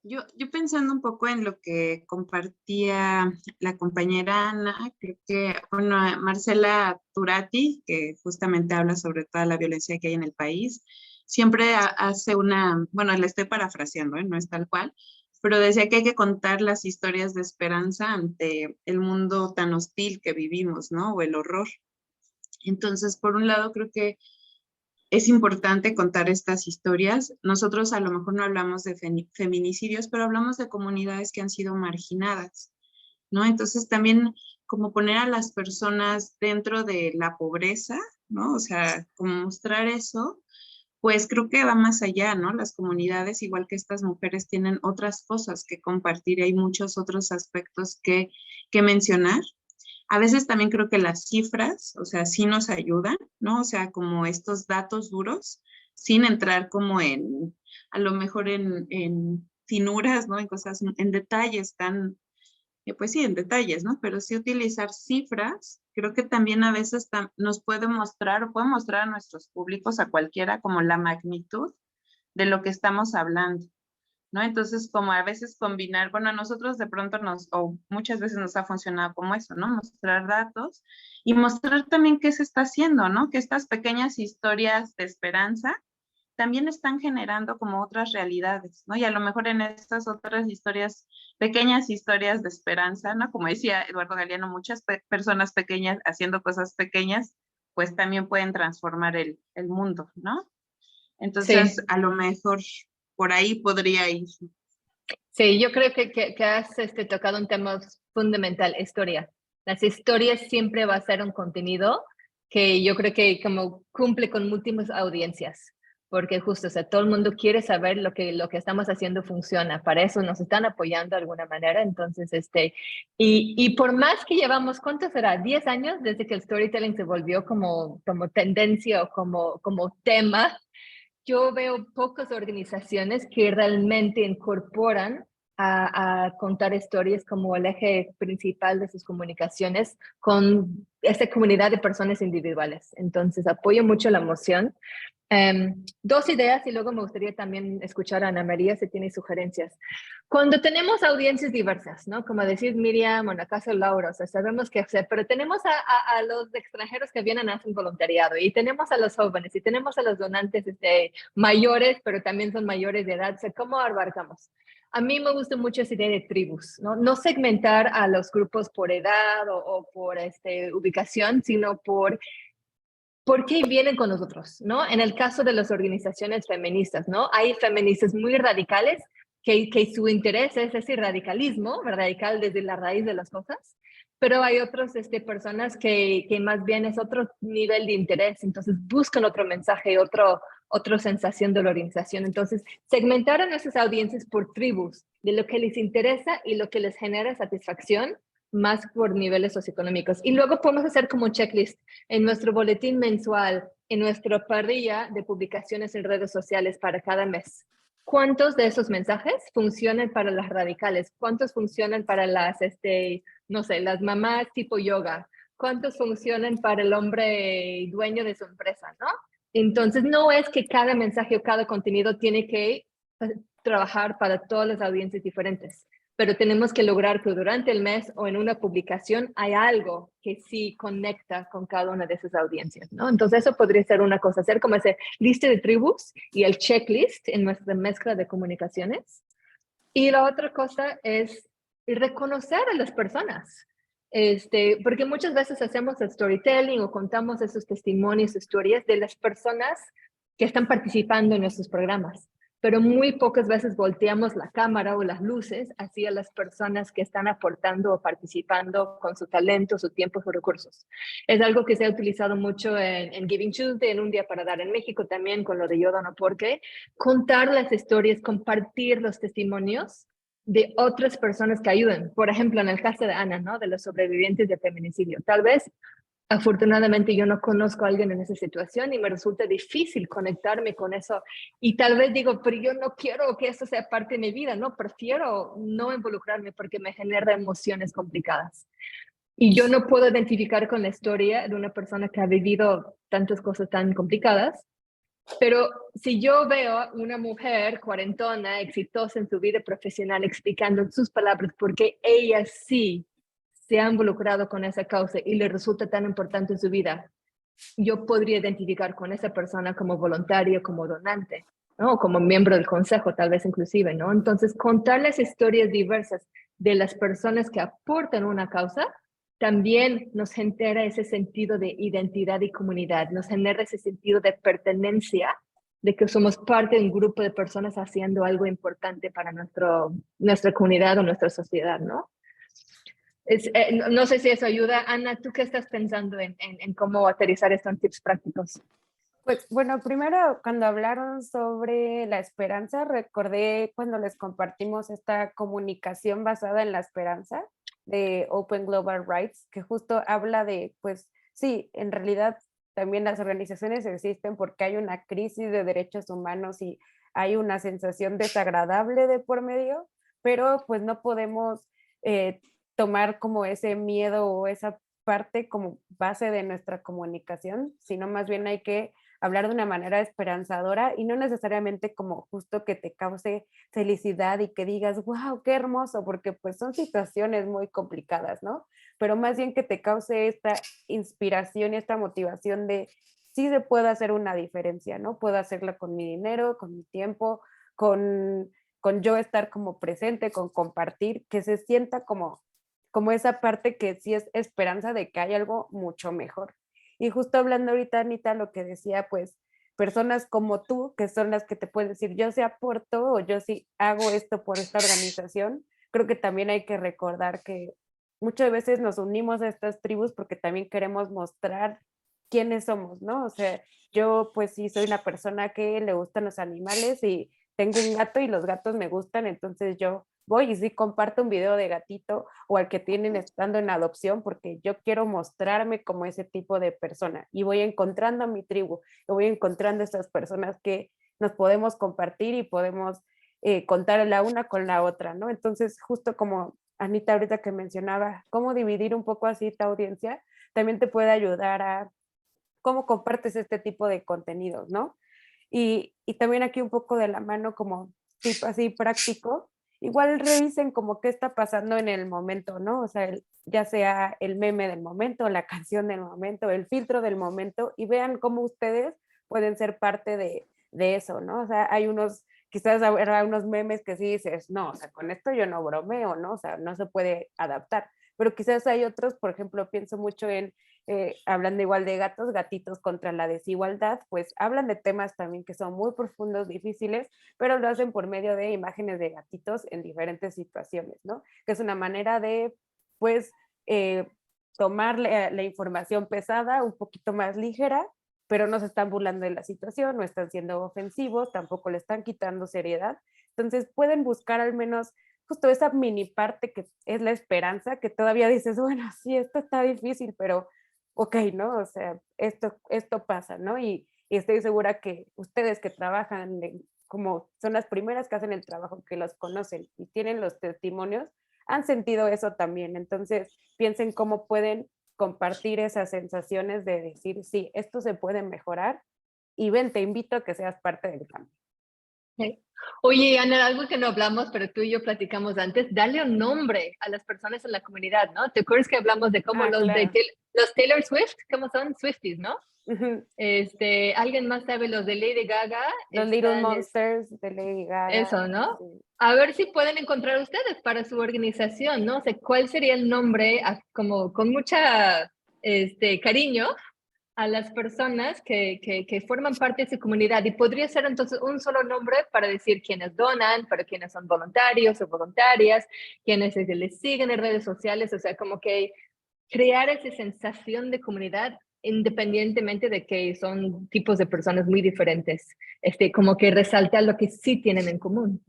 D: Yo pensando un poco en lo que compartía la compañera Ana, creo que, bueno, Marcela Turati, que justamente habla sobre toda la violencia que hay en el país, siempre hace bueno, la estoy parafraseando, no es tal cual, pero decía que hay que contar las historias de esperanza ante el mundo tan hostil que vivimos, ¿no? O el horror. Entonces, por un lado, creo que es importante contar estas historias. Nosotros a lo mejor no hablamos de feminicidios, pero hablamos de comunidades que han sido marginadas, ¿no? Entonces también como poner a las personas dentro de la pobreza, ¿no? O sea, como mostrar eso, pues creo que va más allá, ¿no? Las comunidades, igual que estas mujeres, tienen otras cosas que compartir. Hay muchos otros aspectos que mencionar. A veces también creo que las cifras, o sea, sí nos ayudan, ¿no? O sea, como estos datos duros, sin entrar como a lo mejor en finuras, ¿no? En cosas, en detalles tan, pues sí, en detalles, ¿no? Pero sí utilizar cifras, creo que también a veces nos puede mostrar, o puede mostrar a nuestros públicos, a cualquiera, como la magnitud de lo que estamos hablando, ¿no? Entonces, como a veces combinar, bueno, a nosotros de pronto o muchas veces nos ha funcionado como eso, ¿no? Mostrar datos y mostrar también qué se está haciendo, ¿no? Que estas pequeñas historias de esperanza también están generando como otras realidades, ¿no? Y a lo mejor en estas otras historias, pequeñas historias de esperanza, ¿no? Como decía Eduardo Galeano, muchas personas pequeñas haciendo cosas pequeñas, pues también pueden transformar el mundo, ¿no? Entonces, sí, a lo mejor por ahí podría ir.
B: Sí, yo creo que has tocado un tema fundamental, historia. Las historias siempre va a ser un contenido que yo creo que como cumple con múltiples audiencias, porque justo, o sea, todo el mundo quiere saber lo que estamos haciendo funciona, para eso nos están apoyando de alguna manera, entonces, y por más que llevamos, ¿cuánto será? 10 años desde que el storytelling se volvió como tendencia o como tema. Yo veo pocas organizaciones que realmente incorporan a contar historias como el eje principal de sus comunicaciones con esta comunidad de personas individuales. Entonces, apoyo mucho la moción. 2 ideas y luego me gustaría también escuchar a Ana María si tiene sugerencias. Cuando tenemos audiencias diversas, ¿no? Como decir Miriam o en el caso de Laura, o sea, sabemos qué hacer, pero tenemos a los extranjeros que vienen a hacer voluntariado y tenemos a los jóvenes y tenemos a los donantes mayores, pero también son mayores de edad. O sea, ¿cómo abarcamos? A mí me gusta mucho esa idea de tribus, ¿no? No segmentar a los grupos por edad o por ubicación, sino por qué vienen con nosotros, ¿no? En el caso de las organizaciones feministas, ¿no? Hay feministas muy radicales que su interés es ese radicalismo, radical desde la raíz de las cosas, pero hay otras personas que más bien es otro nivel de interés, entonces buscan otro mensaje, otra sensación de la organización. Entonces, segmentar a nuestras audiencias por tribus, de lo que les interesa y lo que les genera satisfacción, más por niveles socioeconómicos. Y luego podemos hacer como un checklist en nuestro boletín mensual, en nuestra parrilla de publicaciones en redes sociales para cada mes. ¿Cuántos de esos mensajes funcionan para las radicales? ¿Cuántos funcionan para las, no sé, las mamás tipo yoga? ¿Cuántos funcionan para el hombre dueño de su empresa, no? Entonces, no es que cada mensaje o cada contenido tiene que trabajar para todas las audiencias diferentes, pero tenemos que lograr que durante el mes o en una publicación hay algo que sí conecta con cada una de esas audiencias, ¿no? Entonces eso podría ser una cosa, hacer como ese lista de tribus y el checklist en nuestra mezcla de comunicaciones. Y la otra cosa es reconocer a las personas, porque muchas veces hacemos el storytelling o contamos esos testimonios, historias de las personas que están participando en nuestros programas, pero muy pocas veces volteamos la cámara o las luces hacia las personas que están aportando o participando con su talento, su tiempo, sus recursos. Es algo que se ha utilizado mucho en Giving Tuesday, en Un Día para Dar en México también, con lo de Yo Dono Porque, contar las historias, compartir los testimonios de otras personas que ayudan. Por ejemplo, en el caso de Ana, ¿no? De los sobrevivientes de feminicidio. Tal vez afortunadamente yo no conozco a alguien en esa situación y me resulta difícil conectarme con eso. Y tal vez digo, pero yo no quiero que eso sea parte de mi vida, ¿no? Prefiero no involucrarme porque me genera emociones complicadas. Y yo no puedo identificar con la historia de una persona que ha vivido tantas cosas tan complicadas. Pero si yo veo una mujer cuarentona, exitosa en su vida profesional, explicando en sus palabras por qué ella sí se ha involucrado con esa causa y le resulta tan importante en su vida, yo podría identificar con esa persona como voluntario, como donante, ¿no? Como miembro del consejo, tal vez inclusive, ¿no? Entonces, contarles historias diversas de las personas que aportan una causa también nos genera ese sentido de identidad y comunidad, nos genera ese sentido de pertenencia, de que somos parte de un grupo de personas haciendo algo importante para nuestra comunidad o nuestra sociedad, ¿no? No sé si eso ayuda. Ana, ¿tú qué estás pensando en cómo aterrizar esto en tips prácticos?
A: Pues bueno, primero cuando hablaron sobre la esperanza, recordé cuando les compartimos esta comunicación basada en la esperanza de Open Global Rights, que justo habla de, pues sí, en realidad también las organizaciones existen porque hay una crisis de derechos humanos y hay una sensación desagradable de por medio, pero pues no podemos tomar como ese miedo o esa parte como base de nuestra comunicación, sino más bien hay que hablar de una manera esperanzadora y no necesariamente como justo que te cause felicidad y que digas, wow, qué hermoso, porque pues son situaciones muy complicadas, ¿no? Pero más bien que te cause esta inspiración y esta motivación de sí se puede hacer una diferencia, ¿no? Puedo hacerla con mi dinero, con mi tiempo, con yo estar como presente, con compartir, que se sienta como esa parte que sí es esperanza de que hay algo mucho mejor. Y justo hablando ahorita, Anita, lo que decía, pues, personas como tú, que son las que te pueden decir, yo sí aporto o yo sí hago esto por esta organización, creo que también hay que recordar que muchas veces nos unimos a estas tribus porque también queremos mostrar quiénes somos, ¿no? O sea, yo pues sí soy una persona que le gustan los animales y tengo un gato y los gatos me gustan, entonces yo voy y sí comparto un video de gatito o al que tienen estando en adopción porque yo quiero mostrarme como ese tipo de persona y voy encontrando a mi tribu, y voy encontrando estas personas que nos podemos compartir y podemos contar la una con la otra, ¿no? Entonces, justo como Anita ahorita que mencionaba, cómo dividir un poco así tu audiencia, también te puede ayudar a cómo compartes este tipo de contenidos, ¿no? Y también aquí un poco de la mano como tipo así práctico, igual revisen como qué está pasando en el momento, ¿no? O sea, ya sea el meme del momento, la canción del momento, el filtro del momento, y vean cómo ustedes pueden ser parte de eso, ¿no? O sea, hay unos, quizás habrá unos memes que sí dices, no, o sea, con esto yo no bromeo, ¿no? O sea, no se puede adaptar. Pero quizás hay otros, por ejemplo, pienso mucho en, hablando igual de gatos, gatitos contra la desigualdad, pues hablan de temas también que son muy profundos, difíciles, pero lo hacen por medio de imágenes de gatitos en diferentes situaciones, ¿no? Que es una manera de, pues, eh, tomar la información pesada un poquito más ligera, pero no se están burlando de la situación, no están siendo ofensivos, tampoco le están quitando seriedad. Entonces pueden buscar al menos justo esa mini parte que es la esperanza, que todavía dices, bueno, sí, esto está difícil, pero ok, ¿no? O sea, esto pasa, ¿no? Y estoy segura que ustedes que trabajan como son las primeras que hacen el trabajo, que los conocen y tienen los testimonios, han sentido eso también. Entonces, piensen cómo pueden compartir esas sensaciones de decir, sí, esto se puede mejorar y ven, te invito a que seas parte del cambio.
B: Okay. Oye, Ana, algo que no hablamos, pero tú y yo platicamos antes, dale un nombre a las personas en la comunidad, ¿no? ¿Te acuerdas que hablamos de cómo
A: Claro.
B: los Taylor Swift, cómo son Swifties, ¿no?
A: Uh-huh.
B: Alguien más sabe los de Lady Gaga,
A: Los Little
B: están
A: Monsters de Lady Gaga.
B: eso, ¿no?
A: Sí.
B: A ver si pueden encontrar ustedes para su organización, ¿no? O sea, ¿cuál sería el nombre como con mucha cariño a las personas que forman parte de su comunidad? Y podría ser entonces un solo nombre para decir quiénes donan, para quiénes son voluntarios o voluntarias, quiénes les siguen en redes sociales, o sea, como que crear esa sensación de comunidad independientemente de que son tipos de personas muy diferentes, como que resaltar lo que sí tienen en común.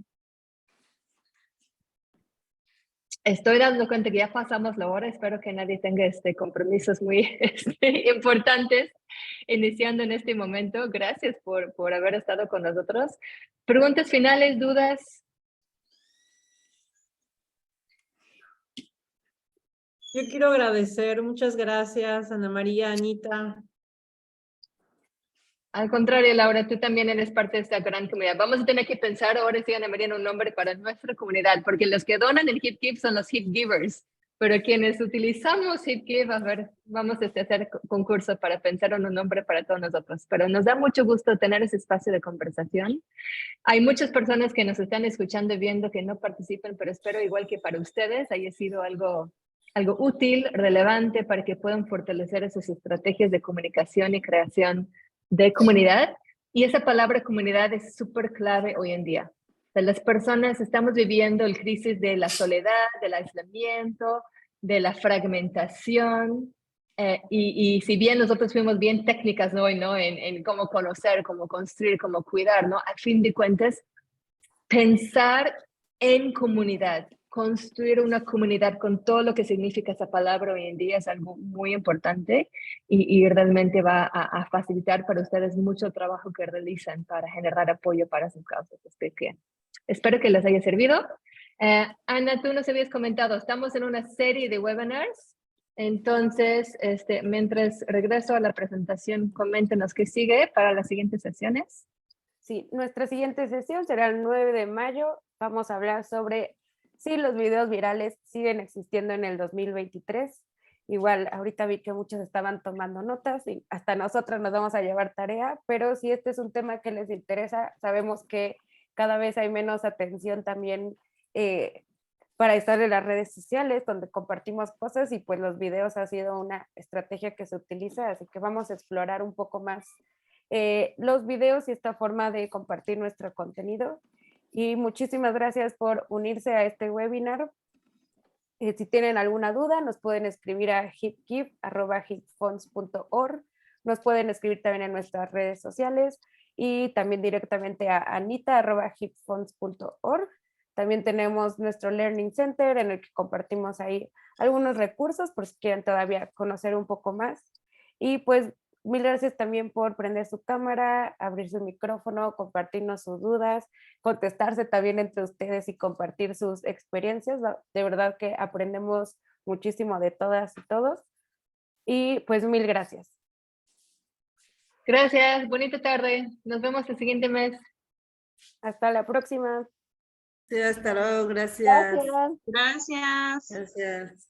B: Estoy dando cuenta que ya pasamos la hora, espero que nadie tenga compromisos muy importantes iniciando en este momento. Gracias por haber estado con nosotros. ¿Preguntas finales, dudas?
F: Yo quiero agradecer, muchas gracias, Ana María, Anita.
B: Al contrario, Laura, tú también eres parte de esta gran comunidad. Vamos a tener que pensar ahora si Ana María en un nombre para nuestra comunidad, porque los que donan el Hip Give son los Hip Givers, pero quienes utilizamos Hip Give, a ver, vamos a hacer concurso para pensar en un nombre para todos nosotros. Pero nos da mucho gusto tener ese espacio de conversación. Hay muchas personas que nos están escuchando y viendo que no participan, pero espero igual que para ustedes haya sido algo útil, relevante, para que puedan fortalecer esas estrategias de comunicación y creación de comunidad. Y esa palabra comunidad es súper clave hoy en día. De las personas estamos viviendo el crisis de la soledad, del aislamiento, de la fragmentación. Y si bien nosotros fuimos bien técnicas hoy, ¿no? En cómo conocer, cómo construir, cómo cuidar, ¿no? A fin de cuentas, pensar en comunidad, construir una comunidad con todo lo que significa esa palabra hoy en día es algo muy importante y realmente va a facilitar para ustedes mucho trabajo que realizan para generar apoyo para sus causas. Espero que les haya servido. Ana, tú nos habías comentado, estamos en una serie de webinars. Entonces, mientras regreso a la presentación, coméntenos qué sigue para las siguientes sesiones.
A: Sí, nuestra siguiente sesión será el 9 de mayo. Vamos a hablar sobre si los videos virales siguen existiendo en el 2023. Igual, ahorita vi que muchos estaban tomando notas y hasta nosotros nos vamos a llevar tarea, pero si este es un tema que les interesa, sabemos que cada vez hay menos atención también para estar en las redes sociales donde compartimos cosas y pues los videos ha sido una estrategia que se utiliza, así que vamos a explorar un poco más los videos y esta forma de compartir nuestro contenido. Y muchísimas gracias por unirse a este webinar. Si tienen alguna duda, nos pueden escribir a hipgive@hipfunds.org. Nos pueden escribir también en nuestras redes sociales y también directamente a anita@hipfunds.org. También tenemos nuestro Learning Center en el que compartimos ahí algunos recursos por si quieren todavía conocer un poco más. Y pues mil gracias también por prender su cámara, abrir su micrófono, compartirnos sus dudas, contestarse también entre ustedes y compartir sus experiencias. De verdad que aprendemos muchísimo de todas y todos. Y pues mil gracias.
B: Gracias, bonita tarde. Nos vemos el siguiente mes.
A: Hasta la próxima.
G: Sí, hasta luego, gracias.
E: Gracias.
D: Gracias.
G: Gracias.